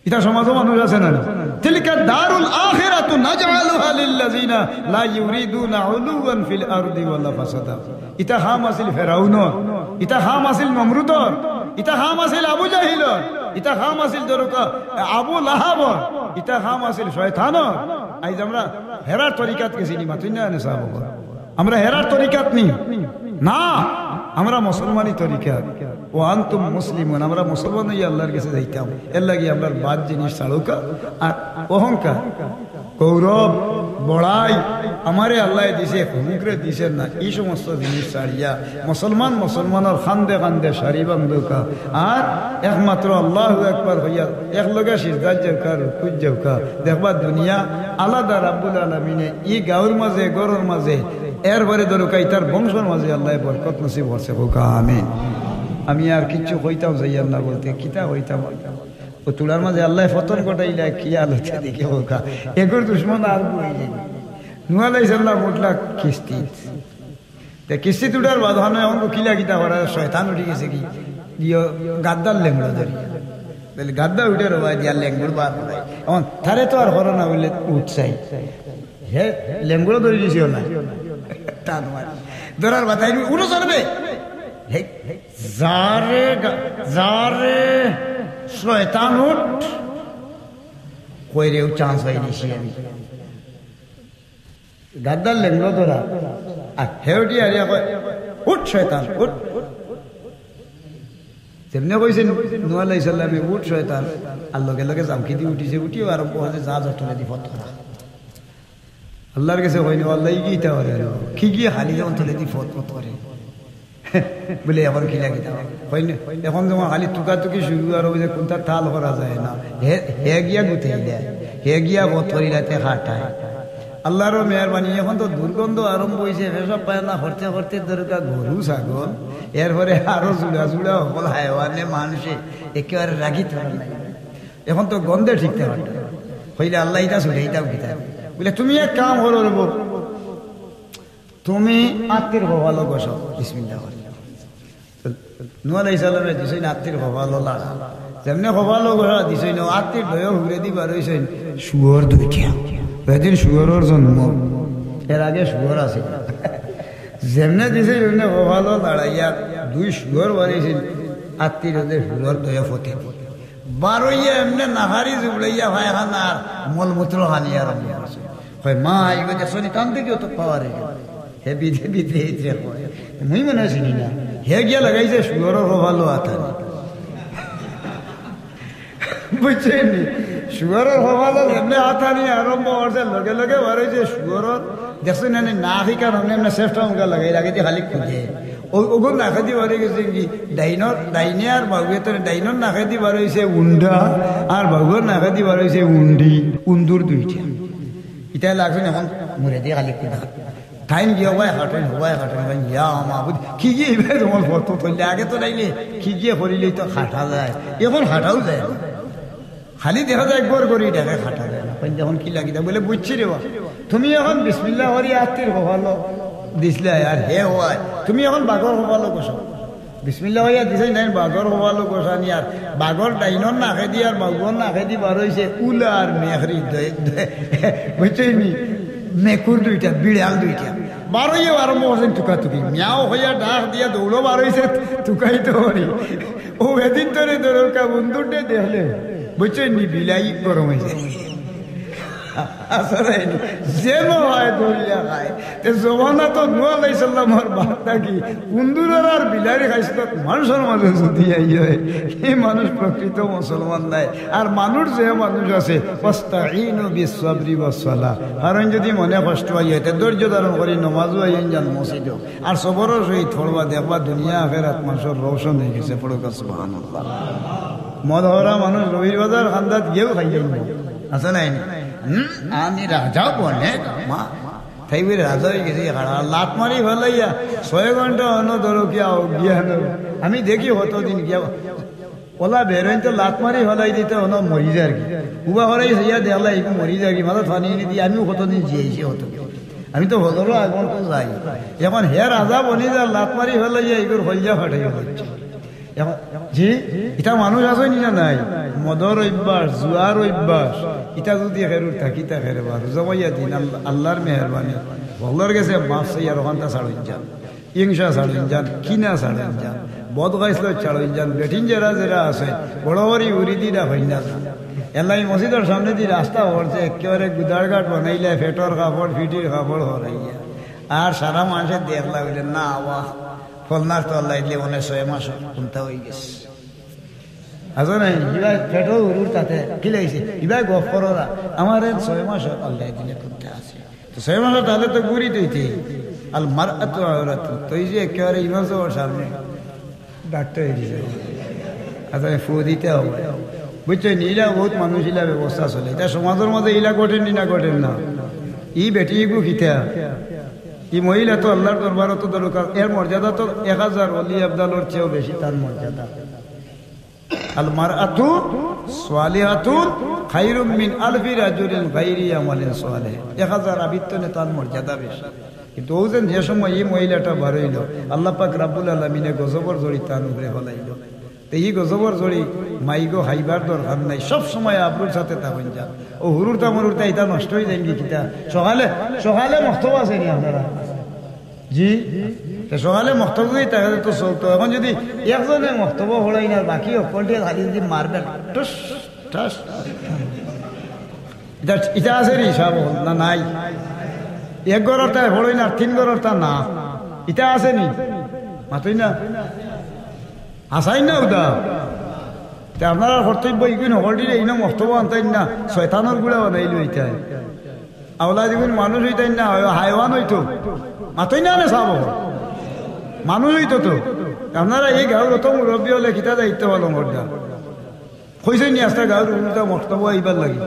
এটা সমাজও মানুষ আছে নানি তিলকা দারুল আখিরাতু নাজআলুহা লিল্লাযিনা লা ইউরিদুনা উলুওয়ান ফিল আরদি ওয়ালা ফাসাদা। এটা হাম আছিল ফেরাউনর, এটা হাম আছিল নমরুদর, এটা হাম আছিল আবু জাহিলর, এটা হাম আছিল দরকা আবু লাহাবর, এটা হাম আছিল শয়তানর। আইজ আমরা হেরার তরিকাত কে চিনি মাতুই না সাহাব আমরা হেরার তরিকাত নি না আমরা মুসলমানি তরিকাত ও আনতুম মুসলিমুন আমরা মুসলমান হইয়া আল্লাহর কাছে যাইতাম। এর লাগি আমরা বাদ জিনিস ছাড়ুকা আর অহংকার গৌরব বড়াই আমারে আল্লাহ দিছে হুমুকরে দিছে না এই সমস্ত জিনিস ছাড়িয়া মুসলমান মুসলমানের খান্দে খান্দে সারি বান্ধুকা আর একমাত্র আল্লাহু আকবার হইয়া একলগে সিজদা যাওকা রুকু যাওকা দেখবা দুনিয়া আলাদা রাব্বুল আলামিনে ই গাঁর মাঝে গরর মাঝে এরপরে দরকা ইতার বংশের মাঝে আল্লাহ বরকত নসিব করছে হোকা আমিন। আমি আর কিছু হইতাম যাইয়ার না বলতে কিতা হইতাম ও তুলার মাঝে আল্লাহ ফতন কটাইলা কি আলোচনা দেখে হোকা এগর দুশ্মন আর বই যাই নুয়ালাইসাল্লাহ উঠলা কিস্তি কিস্তি উঠার বাধানো এমন কিলা কিতা করার শয়তান উঠে গেছে কি গাদ্দার লেঙ্গুড়া ধরি তাহলে গাদ্দা উঠে রবা দিয়া লেঙ্গুড় বার করাই এমন তারে তো আর হরো না বললে উঠছাই হে লেঙ্গুড়া ধরে দিয়েছিল না তা তোমার ধরার বাধাই উঠো চলবে যারে যারে শয়তান উঠ কইরেও চান্স হয় নিছি আমি গাদ্দার লেঙ্গুড়া ধরা আর হেউটি হারিয়া কয় উঠ শয়তান উঠ তেমনি কইছেন নুহ আলাইহিস সালামে উঠ শয়তান আর লগে লগে জামকি দিয়ে উঠিছে উঠিও আরম্ভ হয়েছে যা জটনে দি ফতরা আল্লাহর কাছে হয়নি আল্লাহ গীতা করে কি গিয়ে হালি যখন তুলে দি ফত করে বলে এখন কি লাগে হয়নি এখন যখন খালি টুকাটুকি শুরু আর ওই যে কোনটা তাল করা যায় না হে গিয়া গুতে দেয় হে গিয়া বতরিলাতে হাঁটায় আল্লাহর মেহরবানি। এখন তো দুর্গন্ধ আরম্ভ হয়েছে এসব পায় না হরতে হরতে দরকার গরু ছাগল এরপরে আরো জুড়া জুড়া সকল হায়ওয়ানে মানুষে একেবারে রাগি থাকা নাই এখন তো গন্ধে ঠিকতে পারে হইলে আল্লাহ এটা ছুটে এইটাও গীতা বলে তুমি এক কাম হলো রব তুমি আত্মীর ভালো বসো বিসমিল্লাহ নুহ আলাইহিস সালামের দিছই না আত্মীর ভালো লাগা যেমনি ভালো বসা দিছই না আত্মীর ধয়ে হুড়ে দিবার হইছেন শুয়োর দুইটা এদিন শুয়োরের জন্ম এর আগে শুয়োর আছে যেমনে দিছে যেমনে ভালো দাঁড়াইয়া 2 শুয়োর বাড়িয়েছেন আত্মীর শুয়োর ধয়ে ফতে বারোইয়া এমনি নাহারি জুবলাইয়া ভাইখানার মলমূত্র হানি আরম্ভ করছে হয় মা এগুলো দেখছি কান থেকেও তো পাওয়ার হে বিধে বিধে মুই মনে চিনি না হে গিয়া লাগাইছে শুয়োরের ভালো আতা বুঝছেন শুয়োরের ভালো এমনি আতা নিয়ে আরম্ভ করছে লগে লগে বারোইছে শুয়োরের দেখছি না না শিকার হমনে এমনি শ্রেষ্ঠ অঙ্কা লাগাই লাগে খালি খুঁজে ওগুলো নাখাদি বাড়ি গেছে কি ডাইনে আর বাবুয়ের ডাইনর নাখাদি বার হয়েছে উন্ডা আর বাবুর নাখাদি বার হয়েছে উন্ডি উন্দুর দুইটা এটা লাগছে এখন মরে দিয়ে খালি খুঁজা টাইম গিয়ে হবাই হাঁটেন ইয়া মাহবুদ কি গিয়ে এবার তোমার ফটো তুললে আগে তো নাইলে কি গিয়ে করিলেই তো হাঁটা যায় এখন হাঁটাও যায় খালি দেখা যায় একবার করি দেখে হাঁটা যায় না যখন কি লাগি বলে বুঝছি রে তুমি এখন বিসমিল্লাহ হরি আত্মীর ভালো দিছিলে আর হে হয় তুমি এখন বাঘর হবালো গোসা বিসমিল্লাহ হইয়া দিছে নাই বাঘর হবালো গোসা নি আর বাঘর ডাইনর নাখে দি আর বাঘর নাখে দি বার হয়েছে উলা আর মেঘরি বুঝছেন নি মেকুর দুইটা বিড়াল দুইটা বার হইয়া আরম্ভ করছেন টুকাটুকি মিয়াও হইয়া ডাক দিয়া দৌড়ো বার হয়েছে টুকাইতে পারি ও এদিন তোরে দরকার বন্ধুরটে দেখলে বুঝছেন নি বিলাই গরম হয়েছে আসলে যেন হয় দরিয়া খায় তে জমানা তো নুয়া আলাইসাল্লামর বার্তা কি কুন্দুরের আর বিলারি খাইছিল মানুষের মাঝে যদি হয় এই মানুষ প্রকৃত মুসলমান নাই। আর মানুষ যে মানুষ আছে ওয়াস্তাঈনু বিস-সাবরি ওয়াস-সালাহ, কারণ যদি মনে কষ্ট হয় তে ধৈর্য ধারণ করি নমাজও আইন যান মসজিদ আর সবরও সহিত পড়বা দেখবা দুনিয়া আখিরাত মানুষের রোশন হয়ে গেছে। পড়ুক সুবহানাল্লাহ। মদ হরা মানুষ রবির বাজার খান্দাত গিয়েও খাইয়ে আছে নাই আমি রাজা বনে মা তাই বলে রাজা হয়ে গেছি লাত মারি ফেলাইয়া 6 ঘন্টা অন্য ধরো গিয়া গিয়া আমি দেখি কতদিন গিয়া ওলা বেরোইন তো লাত মারি ফেলাই দিতে অন্য মরি যায় আর কি উবা হরাই সেইয়া দেখলা একটু মরি যায় কি মাথা ফানি নিয়ে দিয়ে আমিও কতদিন জিয়েছি হতো আমি তো হজরও আগমন তো যাই এখন হে রাজা বনি যা লাত মারি ফেলাইয়া এগুলো হইয়া ফাটাই হচ্ছে। এখন জি এটা মানুষ আছে নি না নাই মদর অভ্যাস জুয়ার অভ্যাস এটা যদি হেরুর থাকি তা হেরে বার জমাইয়া দিন আল্লাহর মেহরবানি বল্লর গেছে মাফ সাইয়া রোহানটা ছাড়ুন যান ইংসা ছাড়ুন যান কিনা ছাড়ুন যান বদ গাইছিল ছাড়ুন যান বেঠিন যারা যারা আছে বড় বড়ি উড়ি দিরা হই না এলাই মসজিদের সামনে দিয়ে রাস্তা ভরছে একেবারে গুদারঘাট বানাইলে ফেটর কাপড় ফিটির কাপড় হরাইয়া আর সারা মানুষের দেখলা বলে না আওয়া ফলনার তো আল্লাহ দিলে মনে 6 মাস কোনটা হয়ে গেছে আছো নাই ইবা ফেটো উরুর তাতে কি লাগছে ইবা গফ কররা আমার 6 মাস আল্লাহ দিলে কোনটা আছে তো 6 মাস তাহলে তো গুরি দিতে আল মারআতু আওরাত তো এই যে একেবারে ইমাম সাহেবের সামনে ডাক্তার দিছে আচ্ছা ফু দিতে হবে বুঝছেন ইলা বহুত মানুষ ইলা ব্যবস্থা চলে এটা সমাজের মধ্যে ইলা কঠেন না কঠেন না ই বেটি গু খিতা ই মহিলা তো আল্লাহর দরবারে তো দরকার এর মর্যাদা তো 1000 ওলি আবদালর চেয়েও বেশি তার মর্যাদা। আল মারআতু সালিহাতুন খায়রুম মিন আলফি রাজুলিন গায়রি আমালিন সালিহ 1000 আবিত্তনে তার মর্যাদা বেশি। কিন্তু ও যে সময় এই মহিলাটা বাড়ইল আল্লাহ পাক রাব্বুল আলামিনে গজবর জড়ি তার উপরে হলাইল এই গজবর জড়ি মাইগো হাইবার দরকার নাই সব সময় আবরুর সাথে থাকুন যান ও হুরুরটা মরুরটা এটা নষ্ট হয়ে যায় কি কিতা সকালে সকালে মক্তব আছে নি আপনারা জি সকালে মক্তব দিয়ে তাকে তো চলতো এখন যদি একজনে মক্তব হলাই না বাকি অকলটি খালি যদি মারবেন টুস টাস এটা আছে রে সব না নাই এক ঘরের তাই হলাই না 3 ঘরের তা না এটা আছে নি মাতই না আসাই না ওটা আপনারা কর্তব্য ইগুন হলটিরে এই না মস্তব আনতাই না শয়তানের গুড়া বানাইল হইতাই আওলা দেখুন মানুষ হইতাই না হাইওয়ান হইতো মাতই না চাব মানুষ হইতো তো আপনারা এই গাঁর অত মুরব্বী হলে খিতা দায়িত্ব পালন করতাম কইছে নি আস্তে গাঁর উল্টা মস্তব আইবার লাগে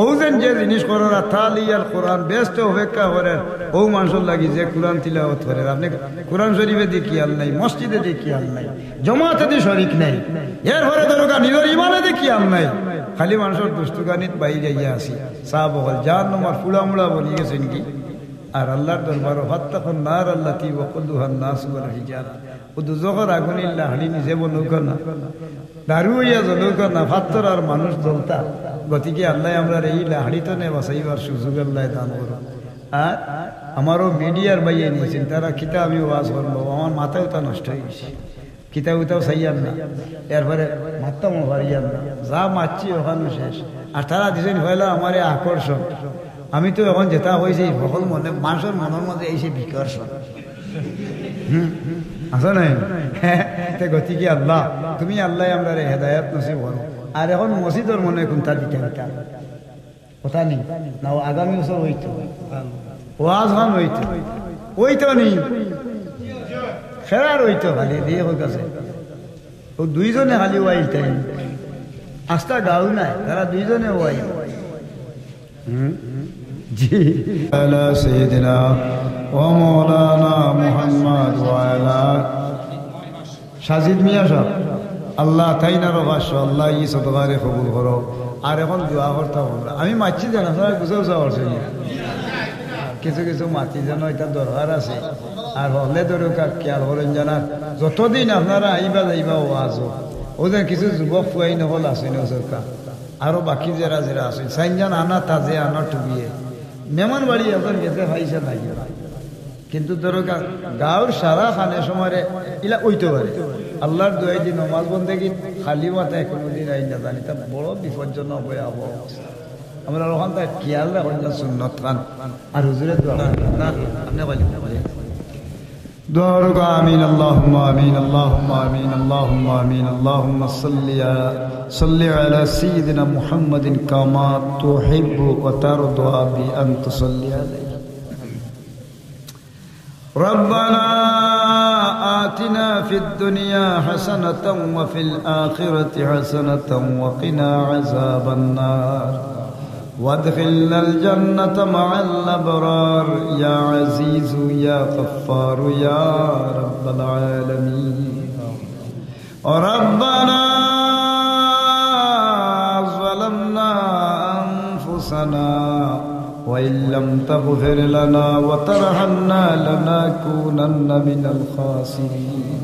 ও যেন যে জিনিস করার তালিয়াল কোরআন ব্যস্ত অপেক্ষা করেন ও মানুষের লাগি যে কোরআন তিলাওয়াত করেন আপনি কোরআন শরীফে দিয়ে খেয়াল নাই মসজিদে দিয়ে খেয়াল নাই জমাতে দিয়ে শরিক নাই এরপরে দরকার নিজের ইমানে দিয়ে খেয়াল নাই খালি মানুষের দুষ্টুগানিত বাইরে যাইয়া আসি চা বহল যার নম্বর ফুলামুড়া বলি গেছেন কি আর আল্লাহর দরবার ফাত্তাকুন নার আল্লাতী ওয়াকুদুহান নাস ওয়াল হিজারা ও দুজখের আগুনিল্লা হাড়ি নিজে বলুক না দারু হইয়া জ্বলুক না ফাত্তর আর মানুষ জ্বলতা গতিকে আল্লাহ আমরা এই লাহাড়িতে নে বাসাইবার সুযোগ আল্লাহ দান করো। আর আমারও মিডিয়ার বাইয়ে নিয়েছেন তারা কিতা আমি ওয়াজ করবো আমার মাথাও তা নষ্ট হয়ে গেছে কিতা উতাও চাইয়ান না এরপরে মারতাম হারিয়ান না যা মারছি ওখানে শেষ আর তারা দিয়েছেন হইলো আমার আকর্ষণ আমি তো এখন যেটা হয়েছে সকল মনে মানুষের মনের মধ্যে এই সে বিকর্ষণ আসো নাই গতিকে আল্লাহ তুমি আল্লাহ আমরা হেদায়াত নসিব করো। আর এখন মসজিদের মনে কোনটা দিতে কথা নেই না আগামী বছর হইতো ওয়াজ খান হইতো ওইতো নেই ফেরার হইতো খালি দিয়ে হোক আছে ও দুইজনে খালি ওয়াইটাই আস্তা গাও নাই তারা দুইজনে ওয়াই জি আলা সাইয়্যিদিনা ওয়া মাওলানা মুহাম্মদ ওয়া আলা সাজিদ মিয়া সাহেব আল্লাহ তাই না রবাস আল্লাহ ই সদকারে কবুল করো। আর এখন দোয়া করতাম আমি মাছি জানা আপনারা বুঝে বুঝা করছেন কিছু কিছু মাটি যেন এটা দরকার আছে আর হলে দরকার খেয়াল করেন জানার যতদিন আপনারা আইবা যাইবা ওয়াজ ওদের কিছু যুবক ফুয়াই নহল আছে না সরকার আরো বাকি যারা যারা আছে সাইনজান আনা তাজে আনা টুবিয়ে মেহমান বাড়ি এখন গেছে ভাইসা নাই কিন্তু দরকার গাঁর সারা খানে সময় ইলা ওইতে পারে আল্লাহর দোয়াই দিন নমাজ বন্দেগি খালি মাথায় কোনোদিন আই না জানি তা বড় বিপজ্জনক হয়ে অবস্থা আমরা ওখান থেকে খেয়াল রাখুন না সুন্নত খান আর হুজুরের দোয়া না আপনি বলেন دعوك آمين اللهم آمين اللهم آمين اللهم آمين اللهم صل على سيدنا محمد كما تحب وترضى بأن تصلي عليه ربنا آتنا في الدنيا حسنة وفي الآخرة حسنة وقنا عذاب النار وادخلنا الجنة مع الأبرار يا عزيز يا غفار يا رب العالمين ربنا ظلمنا أنفسنا وإن لم تغفر لنا وترحمنا لنكونن من الخاسرين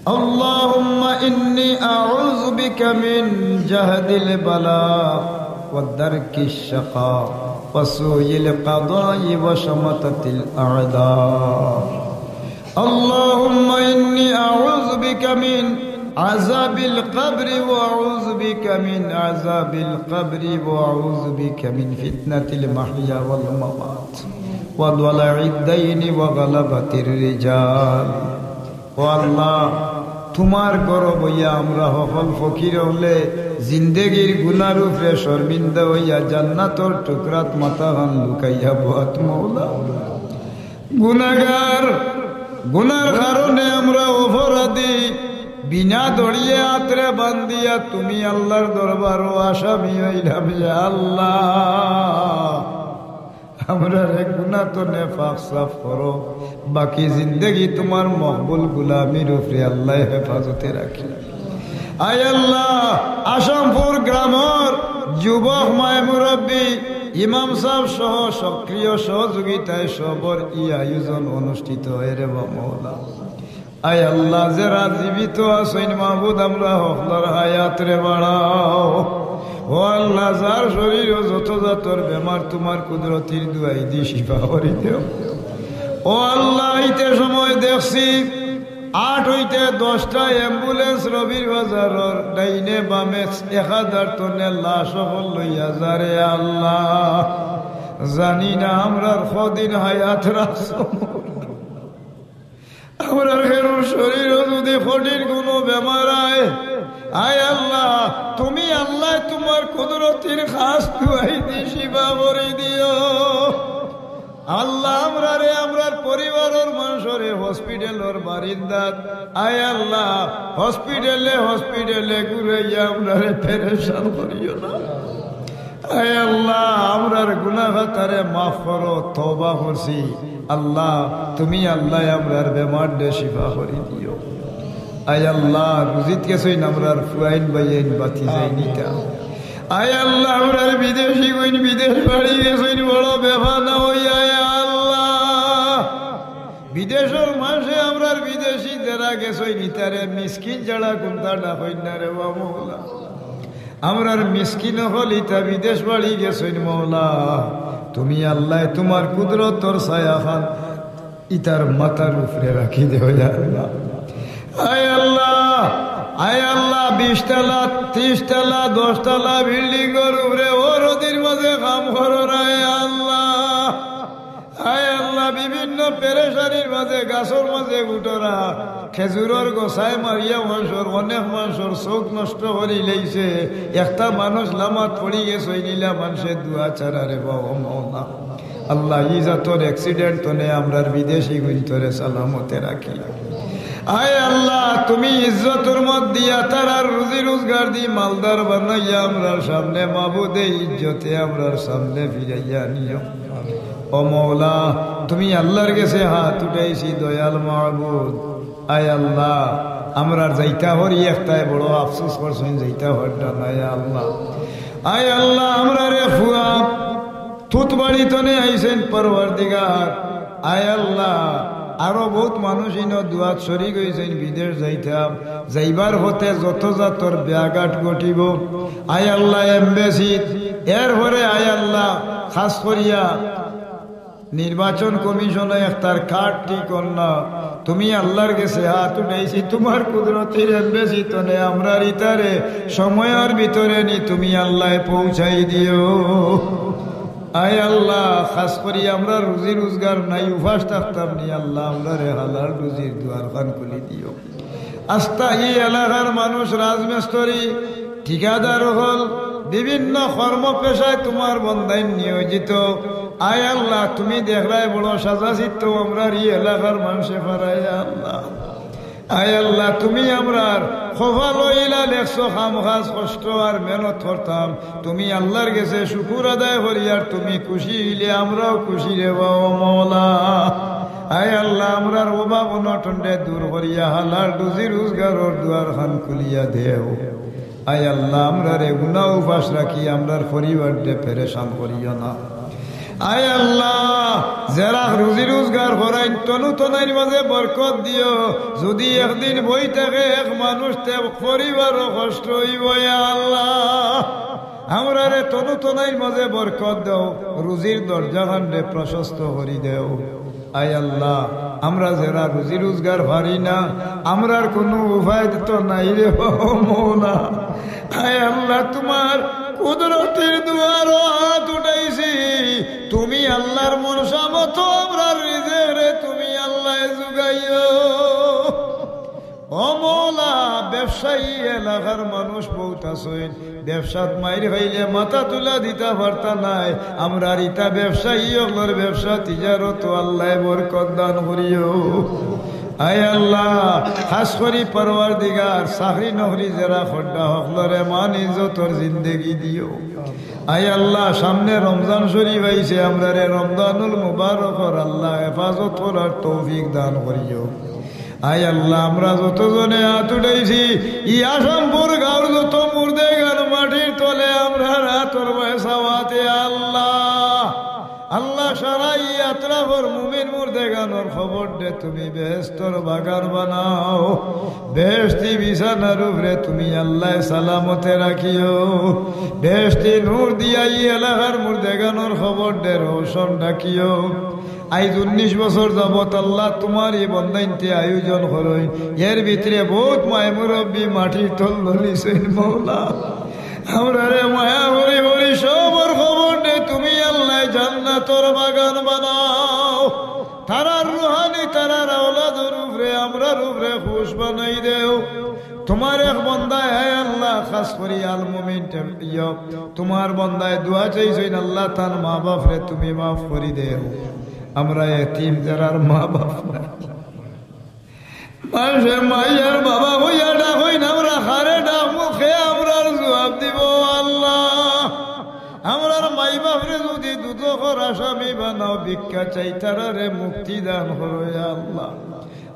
اللهم إني أعوذ بك من جهد البلاء والدرك الشقاء وسوء القضاء وشمتة الأعداء اللهم إني أعوذ بك من عذاب القبر وأعوذ بك من عذاب القبر وأعوذ بك من فتنة المحيا والممات وضلع الدين وغلبة الرجال والله তোমার গরব হইয়া আমরা সকল ফকির হলে জিন্দেগির গুনার উপরে শর্মিন্দা হইয়া জান্নাতর টুকরাত মাথা হান লুকাইয়া বাত মওলা গুনার কারণে আমরা অপরাধী বিনা দড়িয়ে আত্রে বান্ধিয়া তুমি আল্লাহর দরবারও আসামি হইলাম ইয়া আল্লাহ আমরা রে গুনাহ তো নেফাক সাফ করো বাকি জিন্দেগি তোমার মকবুল গুলামির উপরে আল্লাহ হেফাজতে রাখি আয় আল্লাহ আসামপুর গ্রামের যুবক মায় মুরব্বী ইমাম সাহেব সহ সক্রিয় সহযোগিতায় সবর ই আয়োজন অনুষ্ঠিত হয় রে মওলা আয় আল্লাহ যারা জীবিত আছেন মাহবুদ আমরা হকলার হায়াত রে বাড়াও ও আল্লাহ যার শরীর যত জাতর বেমার তোমার কুদরতির দুয়াই দি শিফা করে দেও ও আল্লাহ ইতে সময় দেখছি 8 হইতে 10টা অ্যাম্বুলেন্স রবির বাজারের ডাইনে বামে 1000 টনের লাশ হল লইয়া যারে আল্লাহ জানি না আমরার কদিন হায়াত রাখছো আমরার হেরুর শরীর যদি কঠিন কোনো বেমার আয় আল্লাহ তুমি আল্লাহ তোমার কুদরতির খাস দুয়াই দি শিফা করে দিও আল্লাহ আমরার পরিবারের মানুষরে হসপিটালের বারিন্দাত আয় আল্লাহ হসপিটালে ঘুরাইয়া আমরারে পেরেশান করিও না আয় আল্লাহ আমরার গুনাহ খাতারে মাফ করো তওবা করছি আল্লাহ তুমি আল্লাহ আমরার বেমার দে শিফা করে দিও আয় আল্লাহ রুজিত গেছইন আমরার ফুয়াইন বাইন বাতি যাইনি তা আয় আল্লাহ আমরার বিদেশি কইন বিদেশ বাড়ি গেছইন বড় ব্যবহার না হইয়া আল্লাহ বিদেশের মাসে আমরার বিদেশি যারা গেছইন তারে মিসকিন যারা কোনটা না হইন না রে মওলা আমরার মিসকিন হল ইতা বিদেশ বাড়ি গেছইন মওলা তুমি আল্লাহ তোমার কুদরতর ছায়া খান ইতার মাথার উপরে রাখি দেও ইয়া আল্লাহ আয় আল্লাহ 20 তলা 30 তলা 10 তলা বিল্ডিং এর উপরে ও নদীর মাঝে কাম করো আয় আল্লাহ বিভিন্ন পেরেশানির মাঝে গাছের মাঝে উঠরা খেজুরের গোসায় মারিয়া মানুষের অনেক মানুষের চোখ নষ্ট করে লাইছে একটা মানুষ লামাত পড়ি গেছে নিলা মানুষের দুয়া ছাড়া রে বাবা মওলা আল্লাহ ইজাতর অ্যাক্সিডেন্ট তনে আমরার বিদেশি গুণতরে সালামতে রাখি আয় আল্লাহ তুমি ইজ্জতের মত দিয়া তারার রুজি রোজগার দি মালদার বানাইয়া আমরার সামনে মাবুদে ইজ্জতে আমরার সামনে ফিরাইয়া নিও ও মওলা তুমি আল্লাহর কাছে হাত উঠাইছি দয়াল মাহবুব আয় আল্লাহ আমরার যাইতা হরি একটাই বড় আফসোস করছেন যাইতা হরটা নাই আল্লাহ আয় আল্লাহ আমরা রে ফুয়া থুতবাড়ি তনে আইছেন পরওয়ারদিগার আয় আল্লাহ আরো বহুত মানুষ দুয়াত শরীক হয়েছেন বিদেশ যাইতাম যাইবার হতে যত জাতর ব্যাঘাট ঘটিব আয় আল্লাহ এমবেসি এর পরে আয় আল্লাহ খাস করিয়া নির্বাচন কমিশনে একটার কার্ড ঠিক না, তুমি আল্লাহর কাছে হাত উঠাইছি, তোমার কুদরতের বেশি তনে আমরা ইতারে সময়ের ভিতরে নি তুমি আল্লাহ পৌঁছাই দিও। আয় আল্লাহ, খাস করি আমরা রুজি রোজগার নাই, উপাস থাকতাম নি, আল্লাহ আমরা রে হালাল রুজির দুয়ার খান খুলি দিও। আস্তা এই এলাকার মানুষ রাজমিস্ত্রি ঠিকাদার হল বিভিন্ন কর্ম পেশায় তোমার বন্ধাই নিয়োজিত। আয় আল্লাহ, তুমি দেখলাই বড় সাজা চিত্ত আমরা এই এলাকার মানুষে পারাই আল্লাহ। আয় আল্লাহ, তুমি আমরার খোফা লইলা লেখছো খাম খাস কষ্ট আর মেহনত করতাম, তুমি আল্লাহর গেছে শুকুর আদায় করি আর তুমি খুশি হইলে আমরাও খুশি রে মওলা। আয় আল্লাহ, আমরার অভাব অনটনে দূর করিয়া হালাল রুজি রোজগারের দুয়ার খান খুলিয়া দেও। আয় আল্লাহ, আমরা রে গুনাহ উপাস রাখি আমরার পরিবারকে পেরেশান করিও না। আয় আল্লাহ, যারা রুজি রোজগার করাই তনু তনাইর মাঝে বরকত দিও। যদি একদিন বই থাকে এক মানুষ পরিবারও কষ্ট হইব। আল্লাহ, আমরা রে তনু তনাইর মাঝে বরকত দেও, রুজির দরজা খান্ডে প্রশস্ত করি দেও। আয় আল্লাহ, আমরা যারা রুজি রোজগার পারি না, আমরার কোনো উপায় তো নাই রে মওলা। আয় আল্লাহ, তোমার কুদরতের দুয়ার হাত উঠাইছি, তুমি আল্লাহর মনসা মতো আমরা রিজেক রে তুমি আল্লাহ জুগাইও। ও মওলা, ব্যবসায়ী এলাকার মানুষ বহুত আছেন, ব্যবসাত মাইর হইলে মাথা তুলা দিতে পারতা নাই, আমরা ইটা ব্যবসায়ী ওগুলোর ব্যবসা তিজারত আল্লাহ বরকত দান করিও। আয় আল্লাহ, খাস করি পরওয়ারদিগার চাকরি নকরি যারা খড্ডা হকলরে মান ইজ্জতর জিন্দেগি দিও। আয় আল্লাহ, সামনে রমজান শরীফ আইছে, আমরা রে রমজানুল মুবারকর আল্লাহ হেফাজত করার তৌফিক দান করিও। আয় আল্লাহ, আমরা যতজনে হাত উঠাইছি ই আসামপুর গাঁর যত মুর্দে গান মাটির তলে আমরা রাতর বয়সাওয়াতে আল্লাহ আল্লাহ সারাই আত্রাফর মুমিন মুর্দে গানোর খবর দে তুমি বেহেশতর বাগান বানাও, বেহেশতি বিছানার উপরে তুমি আল্লাহ সালামতে রাখিও, বেহেশতি নূর দিয়াই এলাকার মুর্দে গানোর খবর দে রোশন রাখিও। আজ 19 বছর যাবত আল্লাহ তোমার এই বন্দাইনতে আয়োজন করই, এর ভিতরে বহুত মায় মুরব্বী মাটির তল ধরিছেন মওলা। আমরা রে মায়া হরি হরি সবর খবর নে তুমি আল্লাহ জান্নাতর বাগান বানাও, তারার রুহানি তারার আওলাদের উপরে আমরার উপরে খুশ বানাই দেও। তোমার এক বন্দায় হে আল্লাহ, খাস করি আল মুমিন তোমার বন্দায় দোয়া চাইছেন আল্লাহ, তার মা বাপ রে তুমি মাফ করি দেও। আমরা এতিম যারার মা বাপ না, মানুষের মাইয়ার বাবা হইয়া ডাক হই না, আমরা হারে ডাক মুখে আমরার জবাব দিব আল্লাহ। আমরার মাই বাপরে যদি দুদখর আসামি বানাও, ভিক্ষা চাই তারারে মুক্তি দান করো আল্লাহ।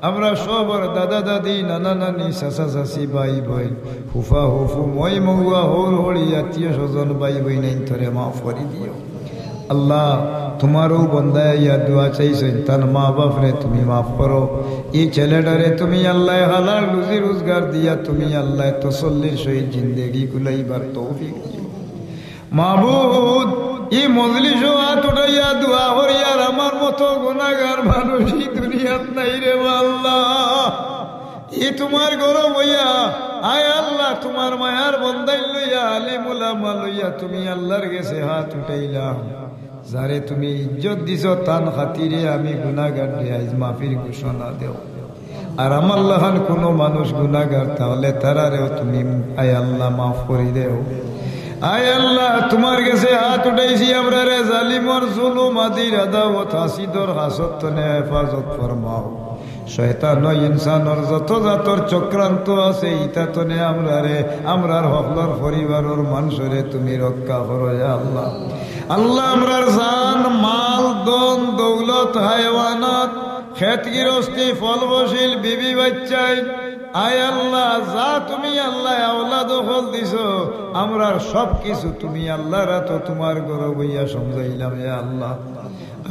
আমরা সবর দাদা দাদি নানা নানি চাচা চাচি ভাই বোন ফুফা হুফু মই মহুয়া হর হরি আত্মীয় স্বজন ভাই বোন ধরে মাফ করে দিও আল্লাহ। তোমারও বন্দায় ইয়া দোয়া চাইছেন, তার মা বাপরে তুমি মাফ করো। এই ছেলেটারে তুমি আল্লাহ হালাল রুজি রোজগার দিয়া তুমি আল্লাহ তসল্লির সহিত জিন্দেগি গুলাইবার তৌফিক দিও মাবুদ। এই মজলিস হাত উঠাইয়া দোয়া করিয়ার আমার মতো গুনাহগার মানুষ এই দুনিয়াত নাই রে আল্লাহ। ই তোমার গৌরব হইয়া আয় আল্লাহ, তোমার মায়ার বন্দাই লইয়া আলিম উলামা লইয়া তুমি আল্লাহর গেছে হাত উঠাইলাম। যারে তুমি ইজ্জত দিছ তান খাতিরে আমি গুনাহগার আজ মাফির ঘোষণা দেও। আর আমার লাহান কোনো মানুষ গুনাহগার তাহলে তারারেও তুমি আয় আল্লাহ মাফ করে দেও। আয় আল্লাহ, তোমার কাছে হাত উঠাইছি আমরা রে জালিমর জুলুম আদির আদাওয়াত হাসিদর হাসত তনে হেফাজত ফরমাও। শয়তান ইনসানর যত জাতর চক্রান্ত আছে ইতা তনে আমরা রে আমরার হকলর পরিবারের মানুষরে তুমি রক্ষা করো আল্লাহ। আল্লাহ, আমরার জান মাল দন দৌলত হায়ওয়ানাত খেত গৃহস্থী ফল বসিল বিবি বাচ্চাই আয় আল্লাহ যা তুমি আল্লাহ আওলাদ ফল দিছ আমরার সব কিছু তুমি আল্লাহ রাত তোমার গৌরব হইয়া সমঝাইলাম আল্লাহ।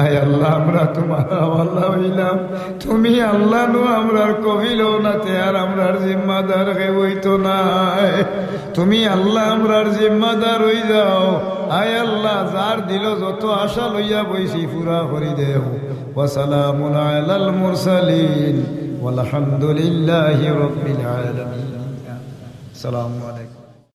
আয় আল্লাহ আমরা তোমার আল্লাহ হইলাম, তুমি আল্লাহ নো আমরার কবিল না তে আর আমরার জিম্মাদার হইতো নাই। তুমি আল্লাহ আমরার জিম্মাদার হই যাও। আয় আল্লাহ যার দিল যত আশা লইয়া বইছি পুরা করি দেও। ওয়াসালামুন আলাল মুরসালিন ওয়ালহামদুলিল্লাহি রাব্বিল আলামিন। আসসালামু আলাইকুম।